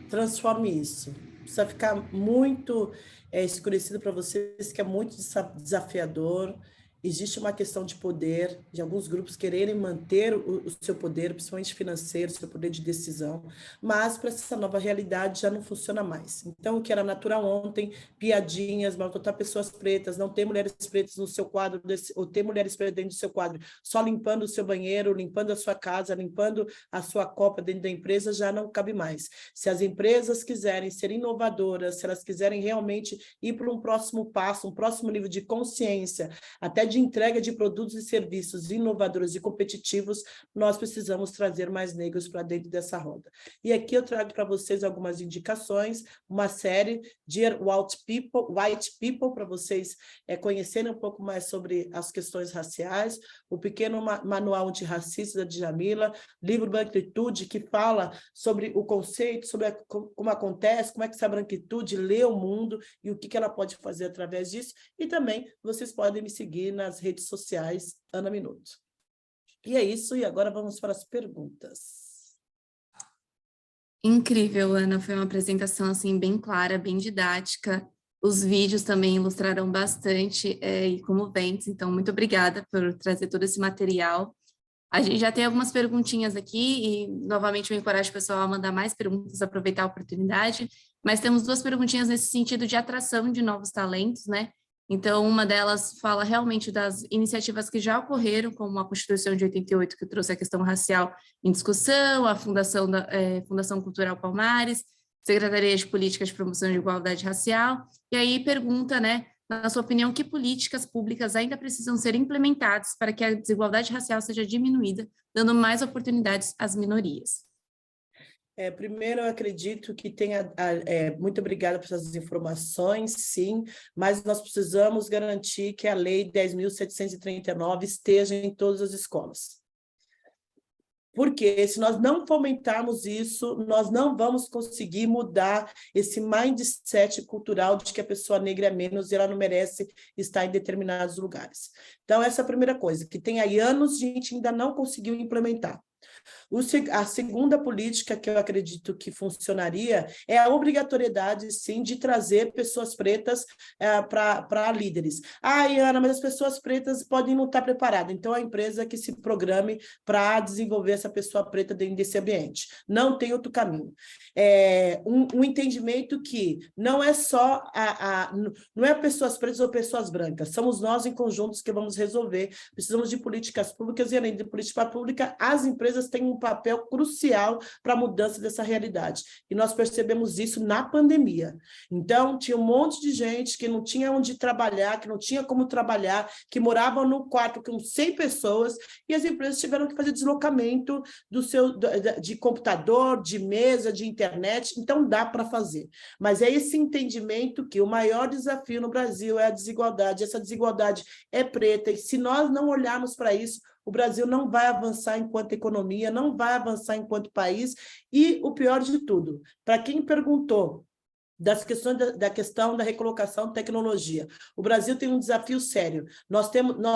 transforme isso. Precisa ficar muito escurecido para vocês, que é muito desafiador. Existe uma questão de poder, de alguns grupos quererem manter o seu poder, principalmente financeiro, seu poder de decisão, mas para essa nova realidade já não funciona mais. Então, o que era natural ontem, piadinhas, maltratar pessoas pretas, não ter mulheres pretas no seu quadro, ou ter mulheres pretas dentro do seu quadro, só limpando o seu banheiro, limpando a sua casa, limpando a sua copa dentro da empresa, já não cabe mais. Se as empresas quiserem ser inovadoras, se elas quiserem realmente ir para um próximo passo, um próximo nível de consciência, até de entrega de produtos e serviços inovadores e competitivos, nós precisamos trazer mais negros para dentro dessa roda. E aqui eu trago para vocês algumas indicações, uma série, Dear White People, para vocês conhecerem um pouco mais sobre as questões raciais, o pequeno manual antirracista da Djamila, livro Branquitude, que fala sobre o conceito, sobre como acontece, como é que essa branquitude lê o mundo e o que ela pode fazer através disso, e também vocês podem me seguir nas redes sociais, Ana Minuto. E é isso, e agora vamos para as perguntas. Incrível, Ana, foi uma apresentação assim bem clara, bem didática. Os vídeos também ilustraram bastante e comoventes, então muito obrigada por trazer todo esse material. A gente já tem algumas perguntinhas aqui e novamente eu encorajo o pessoal a mandar mais perguntas, aproveitar a oportunidade, mas temos duas perguntinhas nesse sentido de atração de novos talentos, né? Então, uma delas fala realmente das iniciativas que já ocorreram, como a Constituição de 88, que trouxe a questão racial em discussão, a Fundação Cultural Palmares, Secretaria de Políticas de Promoção de Igualdade Racial, e aí pergunta, né, na sua opinião, que políticas públicas ainda precisam ser implementadas para que a desigualdade racial seja diminuída, dando mais oportunidades às minorias? Primeiro, eu acredito que muito obrigada por essas informações, sim, mas nós precisamos garantir que a Lei 10.739 esteja em todas as escolas. Porque se nós não fomentarmos isso, nós não vamos conseguir mudar esse mindset cultural de que a pessoa negra é menos e ela não merece estar em determinados lugares. Então, essa é a primeira coisa, que tem aí anos a gente ainda não conseguiu implementar. A segunda política que eu acredito que funcionaria é a obrigatoriedade, sim, de trazer pessoas pretas para líderes. Ana, mas as pessoas pretas podem não estar preparadas, então a empresa que se programe para desenvolver essa pessoa preta dentro desse ambiente. Não tem outro caminho. Um entendimento que não é só não é pessoas pretas ou pessoas brancas, somos nós em conjuntos que vamos resolver. Precisamos de políticas públicas e, além de política pública, as empresas têm um papel crucial para a mudança dessa realidade. E nós percebemos isso na pandemia. Então, tinha um monte de gente que não tinha onde trabalhar, que não tinha como trabalhar, que moravam no quarto com 100 pessoas, e as empresas tiveram que fazer deslocamento de computador, de mesa, de internet. Então, dá para fazer. Mas é esse entendimento que o maior desafio no Brasil é a desigualdade. Essa desigualdade é preta, e se nós não olharmos para isso, o Brasil não vai avançar enquanto economia, não vai avançar enquanto país, e o pior de tudo, para quem perguntou da questão da recolocação de tecnologia, o Brasil tem um desafio sério. Nós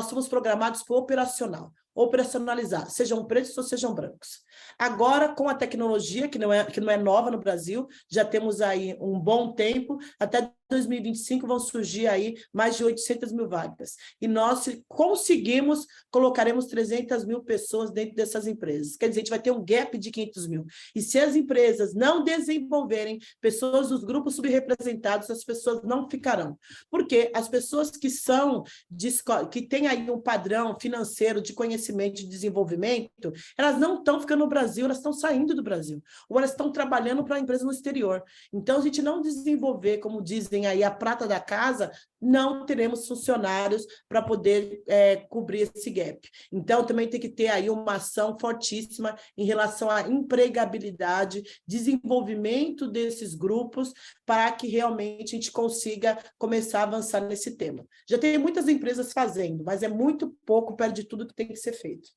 somos programados para operacionalizar, sejam pretos ou sejam brancos. Agora, com a tecnologia, que não é nova no Brasil, já temos aí um bom tempo, até 2025 vão surgir aí mais de 800 mil vagas. E nós, se conseguimos, colocaremos 300 mil pessoas dentro dessas empresas. Quer dizer, a gente vai ter um gap de 500 mil. E se as empresas não desenvolverem pessoas dos grupos subrepresentados, as pessoas não ficarão. Porque as pessoas que têm aí um padrão financeiro de conhecimento e de desenvolvimento, elas não estão ficando no Brasil, elas estão saindo do Brasil. Ou elas estão trabalhando para empresas no exterior. Então, a gente não desenvolver, como dizem aí, a prata da casa, não teremos funcionários para poder cobrir esse gap. Então, também tem que ter aí uma ação fortíssima em relação à empregabilidade, desenvolvimento desses grupos, para que realmente a gente consiga começar a avançar nesse tema. Já tem muitas empresas fazendo, mas é muito pouco perto de tudo que tem que ser feito.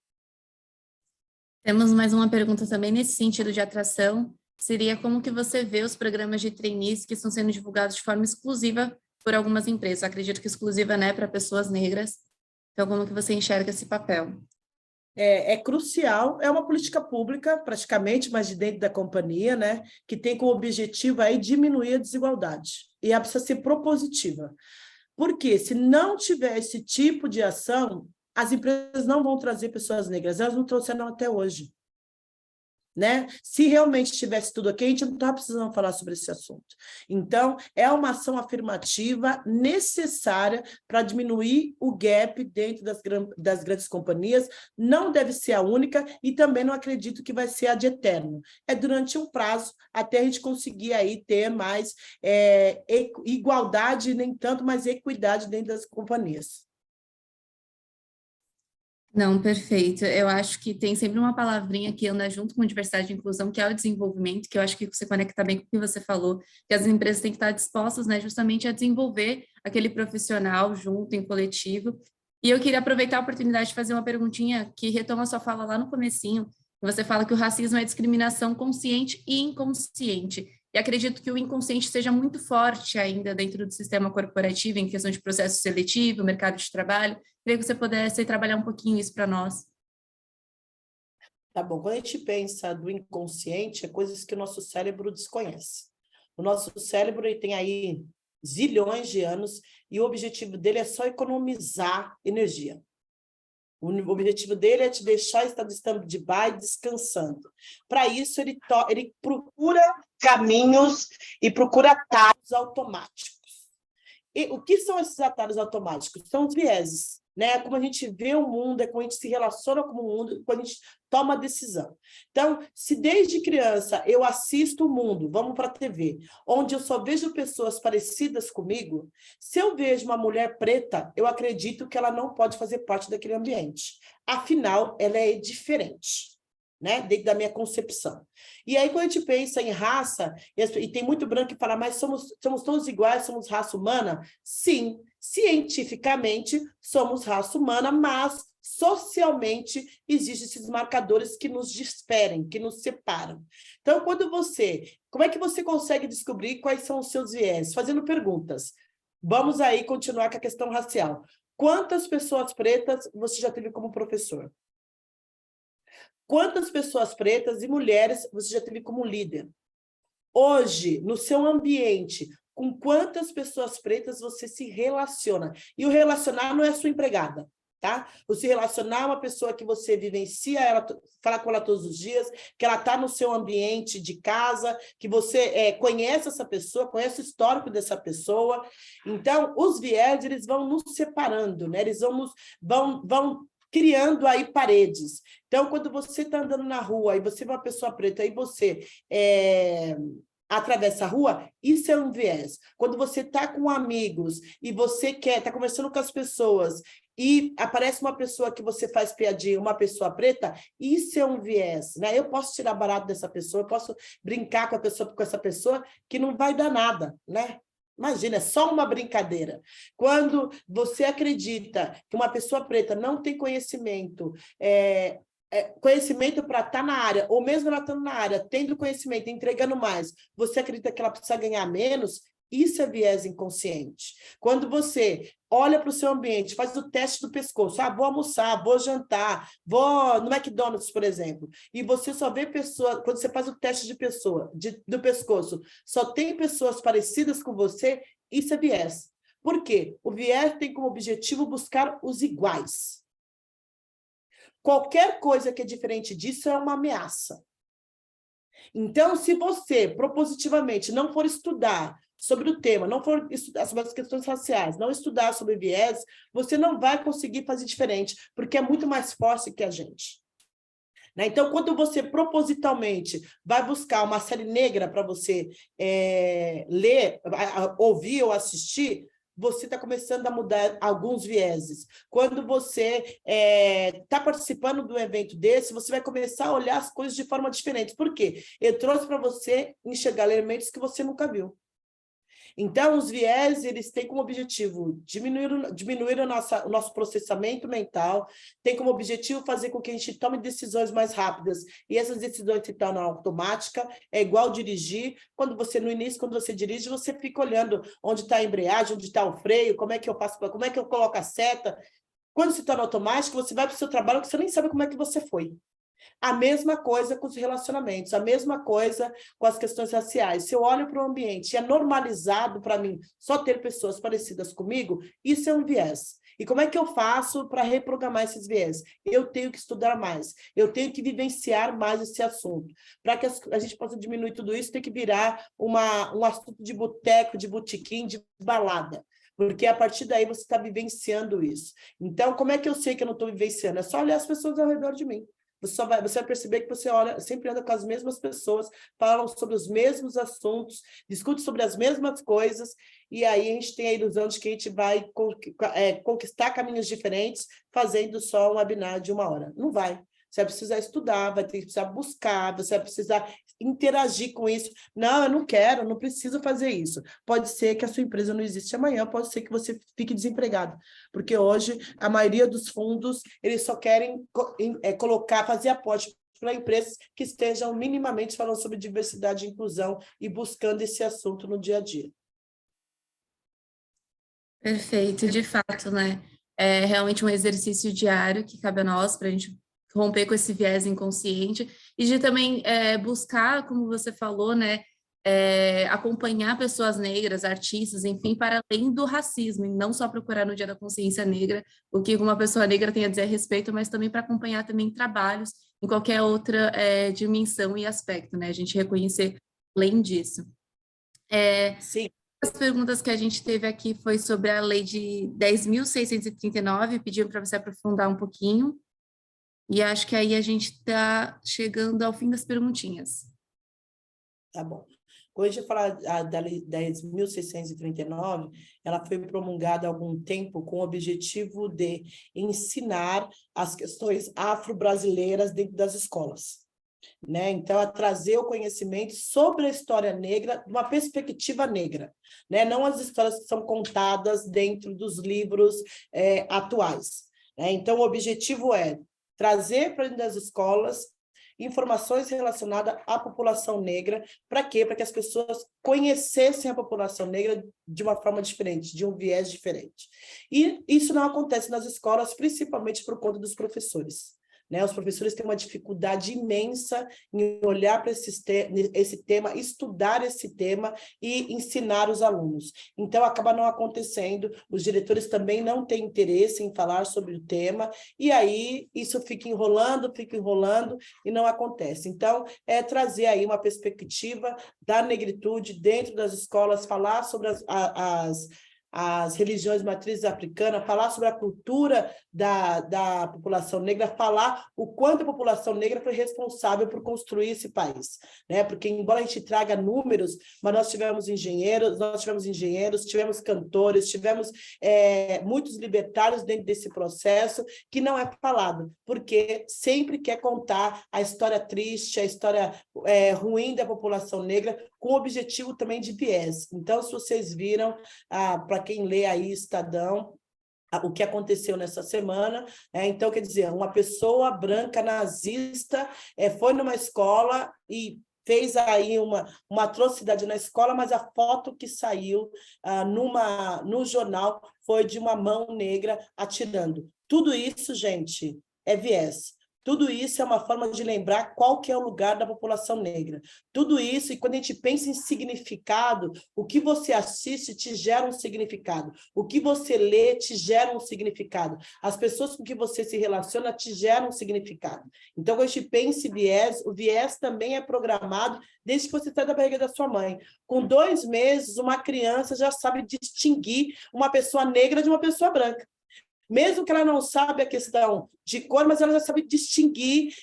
Temos mais uma pergunta também nesse sentido de atração. Seria como que você vê os programas de trainees que estão sendo divulgados de forma exclusiva por algumas empresas? Eu acredito que exclusiva, né, para pessoas negras. Então, como que você enxerga esse papel? É crucial, é uma política pública, praticamente, mas de dentro da companhia, né, que tem como objetivo aí diminuir a desigualdade. E ela precisa ser propositiva. Porque se não tiver esse tipo de ação, as empresas não vão trazer pessoas negras, elas não trouxeram até hoje. Né? Se realmente tivesse tudo aqui, a gente não estava precisando falar sobre esse assunto. Então, é uma ação afirmativa necessária para diminuir o gap dentro das grandes companhias, não deve ser a única e também não acredito que vai ser a de eterno. É durante um prazo até a gente conseguir aí ter mais igualdade, nem tanto, mas equidade dentro das companhias. Não, perfeito. Eu acho que tem sempre uma palavrinha que anda junto com diversidade e inclusão, que é o desenvolvimento, que eu acho que você conecta bem com o que você falou, que as empresas têm que estar dispostas, né, justamente a desenvolver aquele profissional junto, em coletivo. E eu queria aproveitar a oportunidade de fazer uma perguntinha que retoma a sua fala lá no comecinho. Você fala que o racismo é discriminação consciente e inconsciente. E acredito que o inconsciente seja muito forte ainda dentro do sistema corporativo, em questão de processo seletivo, mercado de trabalho. Queria que você pudesse trabalhar um pouquinho isso para nós. Tá bom, quando a gente pensa do inconsciente, é coisas que o nosso cérebro desconhece. O nosso cérebro ele tem aí zilhões de anos e o objetivo dele é só economizar energia. O objetivo dele é te deixar em estado de stand-by descansando. Para isso, ele procura caminhos e procura atalhos automáticos. E o que são esses atalhos automáticos? São os vieses, né? Como a gente vê o mundo, é como a gente se relaciona com o mundo, quando a gente toma decisão. Então, se desde criança eu assisto o mundo, vamos para a TV, onde eu só vejo pessoas parecidas comigo, se eu vejo uma mulher preta, eu acredito que ela não pode fazer parte daquele ambiente. Afinal, ela é diferente, né? Dentro da minha concepção. E aí, quando a gente pensa em raça, e tem muito branco que fala, mas somos todos iguais, somos raça humana? Sim, cientificamente somos raça humana, mas socialmente existem esses marcadores que nos diferem, que nos separam. Então, como é que você consegue descobrir quais são os seus viés? Fazendo perguntas. Vamos aí continuar com a questão racial. Quantas pessoas pretas você já teve como professor? Quantas pessoas pretas e mulheres você já teve como líder? Hoje, no seu ambiente, com quantas pessoas pretas você se relaciona? E o relacionar não é a sua empregada, tá? O se relacionar é uma pessoa que você vivencia, ela fala com ela todos os dias, que ela está no seu ambiente de casa, que você conhece essa pessoa, conhece o histórico dessa pessoa. Então, os viés, eles vão nos separando, né? Eles vão criando aí paredes. Então, quando você está andando na rua e você vê uma pessoa preta e você atravessa a rua, isso é um viés. Quando você está com amigos e você está conversando com as pessoas e aparece uma pessoa que você faz piadinha, uma pessoa preta, isso é um viés, né? Eu posso tirar barato dessa pessoa, eu posso brincar com essa pessoa que não vai dar nada, né? Imagina, é só uma brincadeira. Quando você acredita que uma pessoa preta não tem conhecimento, conhecimento para estar na área, ou mesmo ela estando na área, tendo conhecimento, entregando mais, você acredita que ela precisa ganhar menos, isso é viés inconsciente. Quando você olha para o seu ambiente, faz o teste do pescoço, vou almoçar, vou jantar, vou no McDonald's, por exemplo, e você só vê pessoas, quando você faz o teste do pescoço, só tem pessoas parecidas com você, isso é viés. Por quê? O viés tem como objetivo buscar os iguais. Qualquer coisa que é diferente disso é uma ameaça. Então, se você, propositivamente, não for estudar sobre o tema, não for estudar sobre as questões raciais, não estudar sobre viés, você não vai conseguir fazer diferente, porque é muito mais forte que a gente. Né? Então, quando você propositalmente vai buscar uma série negra para você ler, ouvir ou assistir, você está começando a mudar alguns vieses. Quando você está participando de um evento desse, você vai começar a olhar as coisas de forma diferente. Por quê? Eu trouxe para você enxergar elementos que você nunca viu. Então, os viés, eles têm como objetivo diminuir o nosso processamento mental, tem como objetivo fazer com que a gente tome decisões mais rápidas, e essas decisões se tornam automáticas, é igual dirigir, no início, quando você dirige, você fica olhando onde está a embreagem, onde está o freio, como é que eu faço, como é que eu coloco a seta. Quando se torna automático, você vai para o seu trabalho que você nem sabe como é que você foi. A mesma coisa com os relacionamentos, a mesma coisa com as questões raciais. Se eu olho para o ambiente e é normalizado para mim só ter pessoas parecidas comigo, isso é um viés. E como é que eu faço para reprogramar esses viés? Eu tenho que estudar mais, eu tenho que vivenciar mais esse assunto. Para que a gente possa diminuir tudo isso, tem que virar um assunto de boteco, de botequim, de balada. Porque a partir daí você está vivenciando isso. Então, como é que eu sei que eu não estou vivenciando? É só olhar as pessoas ao redor de mim. Você vai perceber que você sempre anda com as mesmas pessoas, falam sobre os mesmos assuntos, discute sobre as mesmas coisas, e aí a gente tem a ilusão de que a gente vai conquistar caminhos diferentes fazendo só um webinar de 1 hora. Não vai. Você vai precisar estudar, vai precisar buscar, você vai precisar interagir com isso. Não, eu não quero, não preciso fazer isso. Pode ser que a sua empresa não existe amanhã, pode ser que você fique desempregado. Porque hoje, a maioria dos fundos, eles só querem fazer aporte para empresas que estejam minimamente falando sobre diversidade e inclusão e buscando esse assunto no dia a dia. Perfeito, de fato, né? É realmente um exercício diário que cabe a nós para a gente romper com esse viés inconsciente e de também buscar, como você falou, né, acompanhar pessoas negras, artistas, enfim, para além do racismo, e não só procurar no Dia da Consciência Negra o que uma pessoa negra tem a dizer a respeito, mas também para acompanhar também trabalhos em qualquer outra dimensão e aspecto, né, a gente reconhecer além disso. Sim. As perguntas que a gente teve aqui foi sobre a lei de 10.639, pediram para você aprofundar um pouquinho. E acho que aí a gente está chegando ao fim das perguntinhas. Tá bom. Quando a gente fala da Lei 10.639, ela foi promulgada há algum tempo com o objetivo de ensinar as questões afro-brasileiras dentro das escolas. Né? Então, a trazer o conhecimento sobre a história negra, de uma perspectiva negra, né? Não as histórias que são contadas dentro dos livros atuais. Né? Então, o objetivo é trazer para dentro das escolas informações relacionadas à população negra. Para quê? Para que as pessoas conhecessem a população negra de uma forma diferente, de um viés diferente. E isso não acontece nas escolas, principalmente por conta dos professores. Né? Os professores têm uma dificuldade imensa em olhar para esse tema, estudar esse tema e ensinar os alunos. Então, acaba não acontecendo, os diretores também não têm interesse em falar sobre o tema, e aí isso fica enrolando e não acontece. Então, é trazer aí uma perspectiva da negritude dentro das escolas, falar sobre as religiões matrizes africanas, falar sobre a cultura da população negra, falar o quanto a população negra foi responsável por construir esse país, né? Porque, embora a gente traga números, mas nós tivemos engenheiros, tivemos cantores, tivemos muitos libertários dentro desse processo que não é falado, porque sempre quer contar a história triste, a história ruim da população negra, com o objetivo também de viés. Então, se vocês viram, para quem lê aí Estadão, o que aconteceu nessa semana, então, quer dizer, uma pessoa branca nazista foi numa escola e fez aí uma atrocidade na escola, mas a foto que saiu no jornal foi de uma mão negra atirando. Tudo isso, gente, é viés. Tudo isso é uma forma de lembrar qual que é o lugar da população negra. Tudo isso, e quando a gente pensa em significado, o que você assiste te gera um significado. O que você lê te gera um significado. As pessoas com que você se relaciona te geram um significado. Então, quando a gente pensa em viés, o viés também é programado desde que você sai da barriga da sua mãe. Com 2 meses, uma criança já sabe distinguir uma pessoa negra de uma pessoa branca. Mesmo que ela não saiba a questão de cor, mas ela já sabe distinguir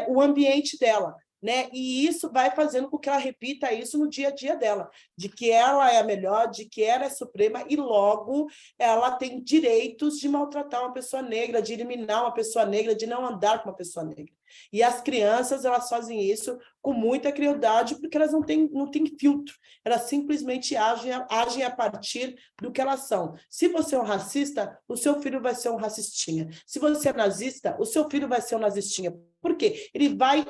o ambiente dela, né? E isso vai fazendo com que ela repita isso no dia a dia dela, de que ela é a melhor, de que ela é suprema, e logo ela tem direitos de maltratar uma pessoa negra, de eliminar uma pessoa negra, de não andar com uma pessoa negra. E as crianças, elas fazem isso com muita crueldade, porque elas não têm filtro, elas simplesmente agem a partir do que elas são. Se você é um racista, o seu filho vai ser um racistinha. Se você é nazista, o seu filho vai ser um nazistinha. Por quê? Ele vai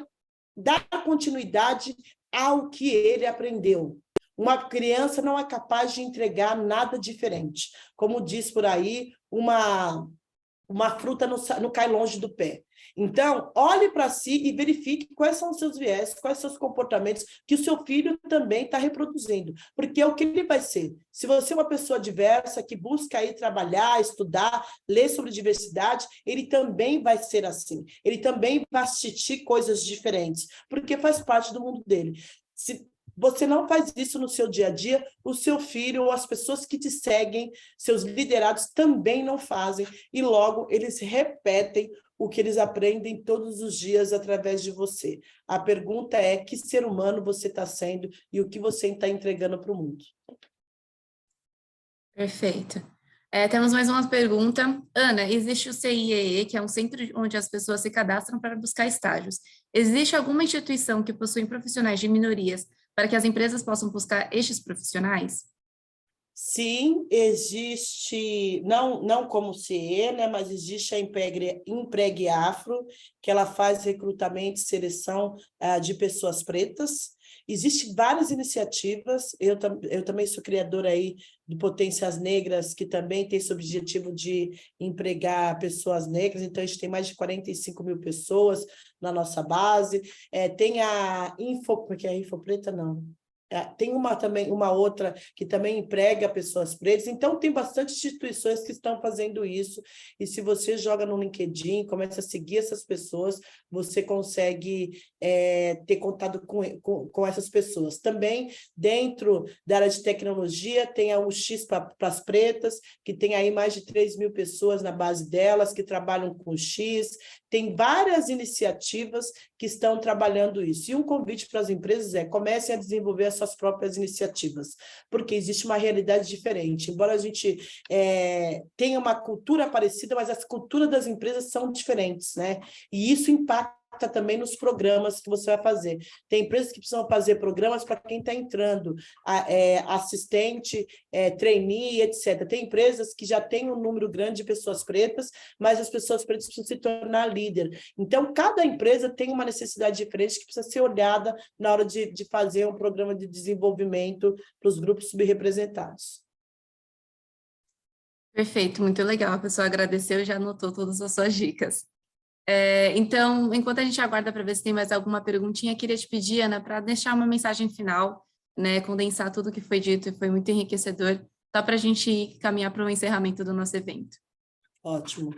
dar continuidade ao que ele aprendeu. Uma criança não é capaz de entregar nada diferente. Como diz por aí, uma fruta não cai longe do pé. Então, olhe para si e verifique quais são os seus viés, quais são os seus comportamentos que o seu filho também está reproduzindo, porque é o que ele vai ser. Se você é uma pessoa diversa, que busca aí trabalhar, estudar, ler sobre diversidade, ele também vai ser assim. Ele também vai assistir coisas diferentes, porque faz parte do mundo dele. Se você não faz isso no seu dia a dia, o seu filho ou as pessoas que te seguem, seus liderados, também não fazem, e logo eles repetem o que eles aprendem todos os dias através de você. A pergunta é: que ser humano você está sendo e o que você está entregando para o mundo? Perfeito. Temos mais uma pergunta. Ana, existe o CIEE, que é um centro onde as pessoas se cadastram para buscar estágios. Existe alguma instituição que possui profissionais de minorias para que as empresas possam buscar estes profissionais? Sim, existe, não como CIE, né, mas existe a Empregue Afro, que ela faz recrutamento e seleção de pessoas pretas. Existem várias iniciativas, eu também sou criadora aí do Potências Negras, que também tem esse objetivo de empregar pessoas negras, então a gente tem mais de 45 mil pessoas na nossa base. Tem a porque a Infopreta não. Tem uma outra que também emprega pessoas pretas, então tem bastante instituições que estão fazendo isso, e se você joga no LinkedIn, começa a seguir essas pessoas, você consegue ter contato com essas pessoas. Também, dentro da área de tecnologia, tem a UX para as pretas, que tem aí mais de 3 mil pessoas na base delas, que trabalham com X, tem várias iniciativas que estão trabalhando isso. E um convite para as empresas comecem a desenvolver as suas próprias iniciativas, porque existe uma realidade diferente. Embora a gente tenha uma cultura parecida, mas as culturas das empresas são diferentes, né? E isso impacta também nos programas que você vai fazer. Tem empresas que precisam fazer programas para quem está entrando, assistente, trainee, etc. Tem empresas que já têm um número grande de pessoas pretas, mas as pessoas pretas precisam se tornar líder. Então, cada empresa tem uma necessidade diferente que precisa ser olhada na hora de fazer um programa de desenvolvimento para os grupos subrepresentados. Perfeito, muito legal. A pessoa agradeceu e já anotou todas as suas dicas. Então, enquanto a gente aguarda para ver se tem mais alguma perguntinha, queria te pedir, Ana, para deixar uma mensagem final, né, condensar tudo que foi dito e foi muito enriquecedor, só para a gente caminhar para o encerramento do nosso evento. Ótimo.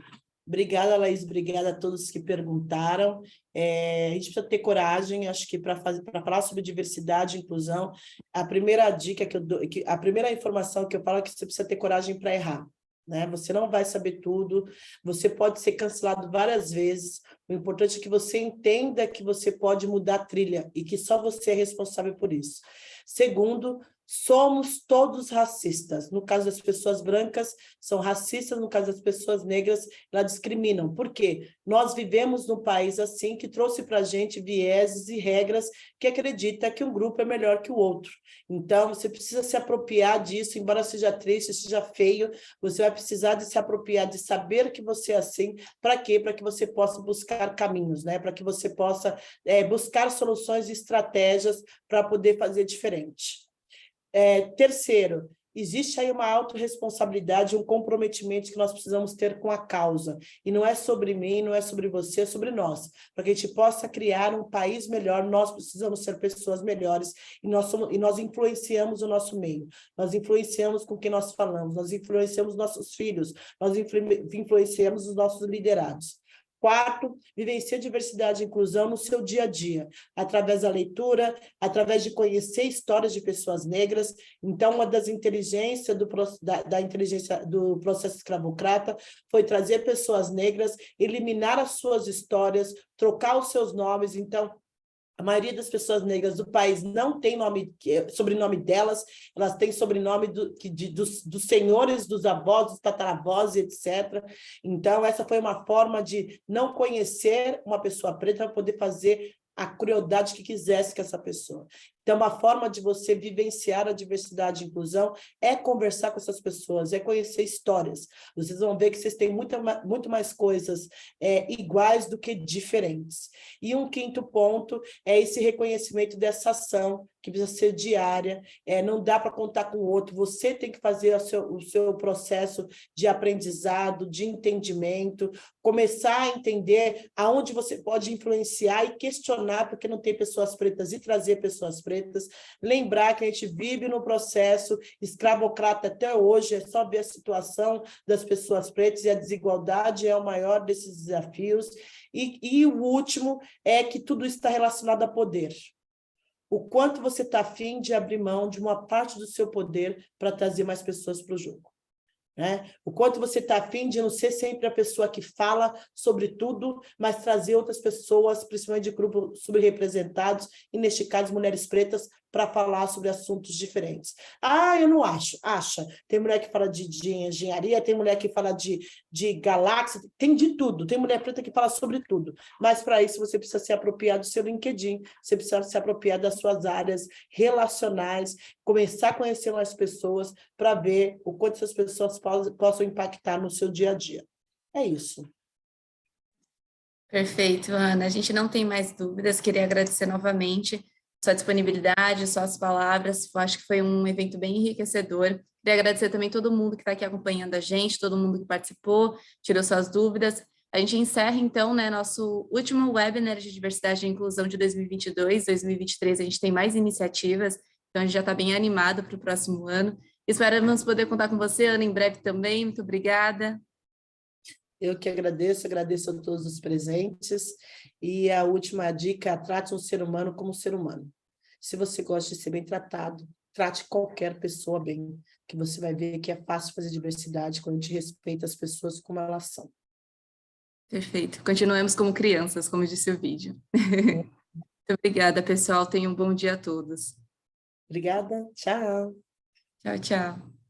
Obrigada, Laís, obrigada a todos que perguntaram. A gente precisa ter coragem, acho que para falar sobre diversidade e inclusão, a primeira dica que eu dou, a primeira informação que eu falo é que você precisa ter coragem para errar, né? Você não vai saber tudo, você pode ser cancelado várias vezes, o importante é que você entenda que você pode mudar a trilha e que só você é responsável por isso. Segundo, somos todos racistas. No caso das pessoas brancas, são racistas, no caso das pessoas negras, elas discriminam. Por quê? Nós vivemos num país assim que trouxe para a gente vieses e regras que acredita que um grupo é melhor que o outro. Então, você precisa se apropriar disso, embora seja triste, seja feio, você vai precisar de se apropriar, de saber que você é assim. Para quê? Para que você possa buscar caminhos, né? Para que você possa buscar soluções e estratégias para poder fazer diferente. Terceiro, existe aí uma autorresponsabilidade, um comprometimento que nós precisamos ter com a causa. E não é sobre mim, não é sobre você, é sobre nós. Para que a gente possa criar um país melhor, nós precisamos ser pessoas melhores e nós influenciamos o nosso meio. Nós influenciamos com quem nós falamos, nós influenciamos nossos filhos, nós influenciamos os nossos liderados. Quarto, vivencie a diversidade e inclusão no seu dia a dia, através da leitura, através de conhecer histórias de pessoas negras. Então, uma das inteligências da inteligência do processo escravocrata foi trazer pessoas negras, eliminar as suas histórias, trocar os seus nomes. Então, a maioria das pessoas negras do país não tem sobrenome delas, elas têm sobrenome dos senhores, dos avós, dos tataravós, etc. Então, essa foi uma forma de não conhecer uma pessoa preta para poder fazer a crueldade que quisesse com essa pessoa. Então, uma forma de você vivenciar a diversidade e inclusão é conversar com essas pessoas, é conhecer histórias. Vocês vão ver que vocês têm muito mais coisas iguais do que diferentes. E um quinto ponto é esse reconhecimento dessa ação, que precisa ser diária, não dá para contar com o outro, você tem que fazer o seu processo de aprendizado, de entendimento, começar a entender aonde você pode influenciar e questionar, porque não tem pessoas pretas, e trazer pessoas pretas, lembrar que a gente vive no processo escravocrata até hoje, é só ver a situação das pessoas pretas, e a desigualdade é o maior desses desafios, e o último é que tudo está relacionado a poder. O quanto você está afim de abrir mão de uma parte do seu poder para trazer mais pessoas para o jogo. Né? O quanto você está afim de não ser sempre a pessoa que fala sobre tudo, mas trazer outras pessoas, principalmente de grupos subrepresentados, e neste caso mulheres pretas, para falar sobre assuntos diferentes. Eu não acho. Acha. Tem mulher que fala de engenharia, tem mulher que fala de galáxia, tem de tudo. Tem mulher preta que fala sobre tudo. Mas, para isso, você precisa se apropriar do seu LinkedIn, você precisa se apropriar das suas áreas relacionais, começar a conhecer mais pessoas para ver o quanto essas pessoas possam impactar no seu dia a dia. É isso. Perfeito, Ana. A gente não tem mais dúvidas. Queria agradecer novamente sua disponibilidade, suas palavras. Eu acho que foi um evento bem enriquecedor. Queria agradecer também todo mundo que está aqui acompanhando a gente, todo mundo que participou, tirou suas dúvidas. A gente encerra, então, nosso último webinar de diversidade e inclusão de 2022. 2023 a gente tem mais iniciativas, então a gente já está bem animado para o próximo ano. Esperamos poder contar com você, Ana, em breve também. Muito obrigada. Eu que agradeço a todos os presentes. E a última dica, trate um ser humano como um ser humano. Se você gosta de ser bem tratado, trate qualquer pessoa bem, que você vai ver que é fácil fazer diversidade quando a gente respeita as pessoas como elas são. Perfeito. Continuemos como crianças, como disse o vídeo. Muito obrigada, pessoal. Tenham um bom dia a todos. Obrigada. Tchau. Tchau, tchau.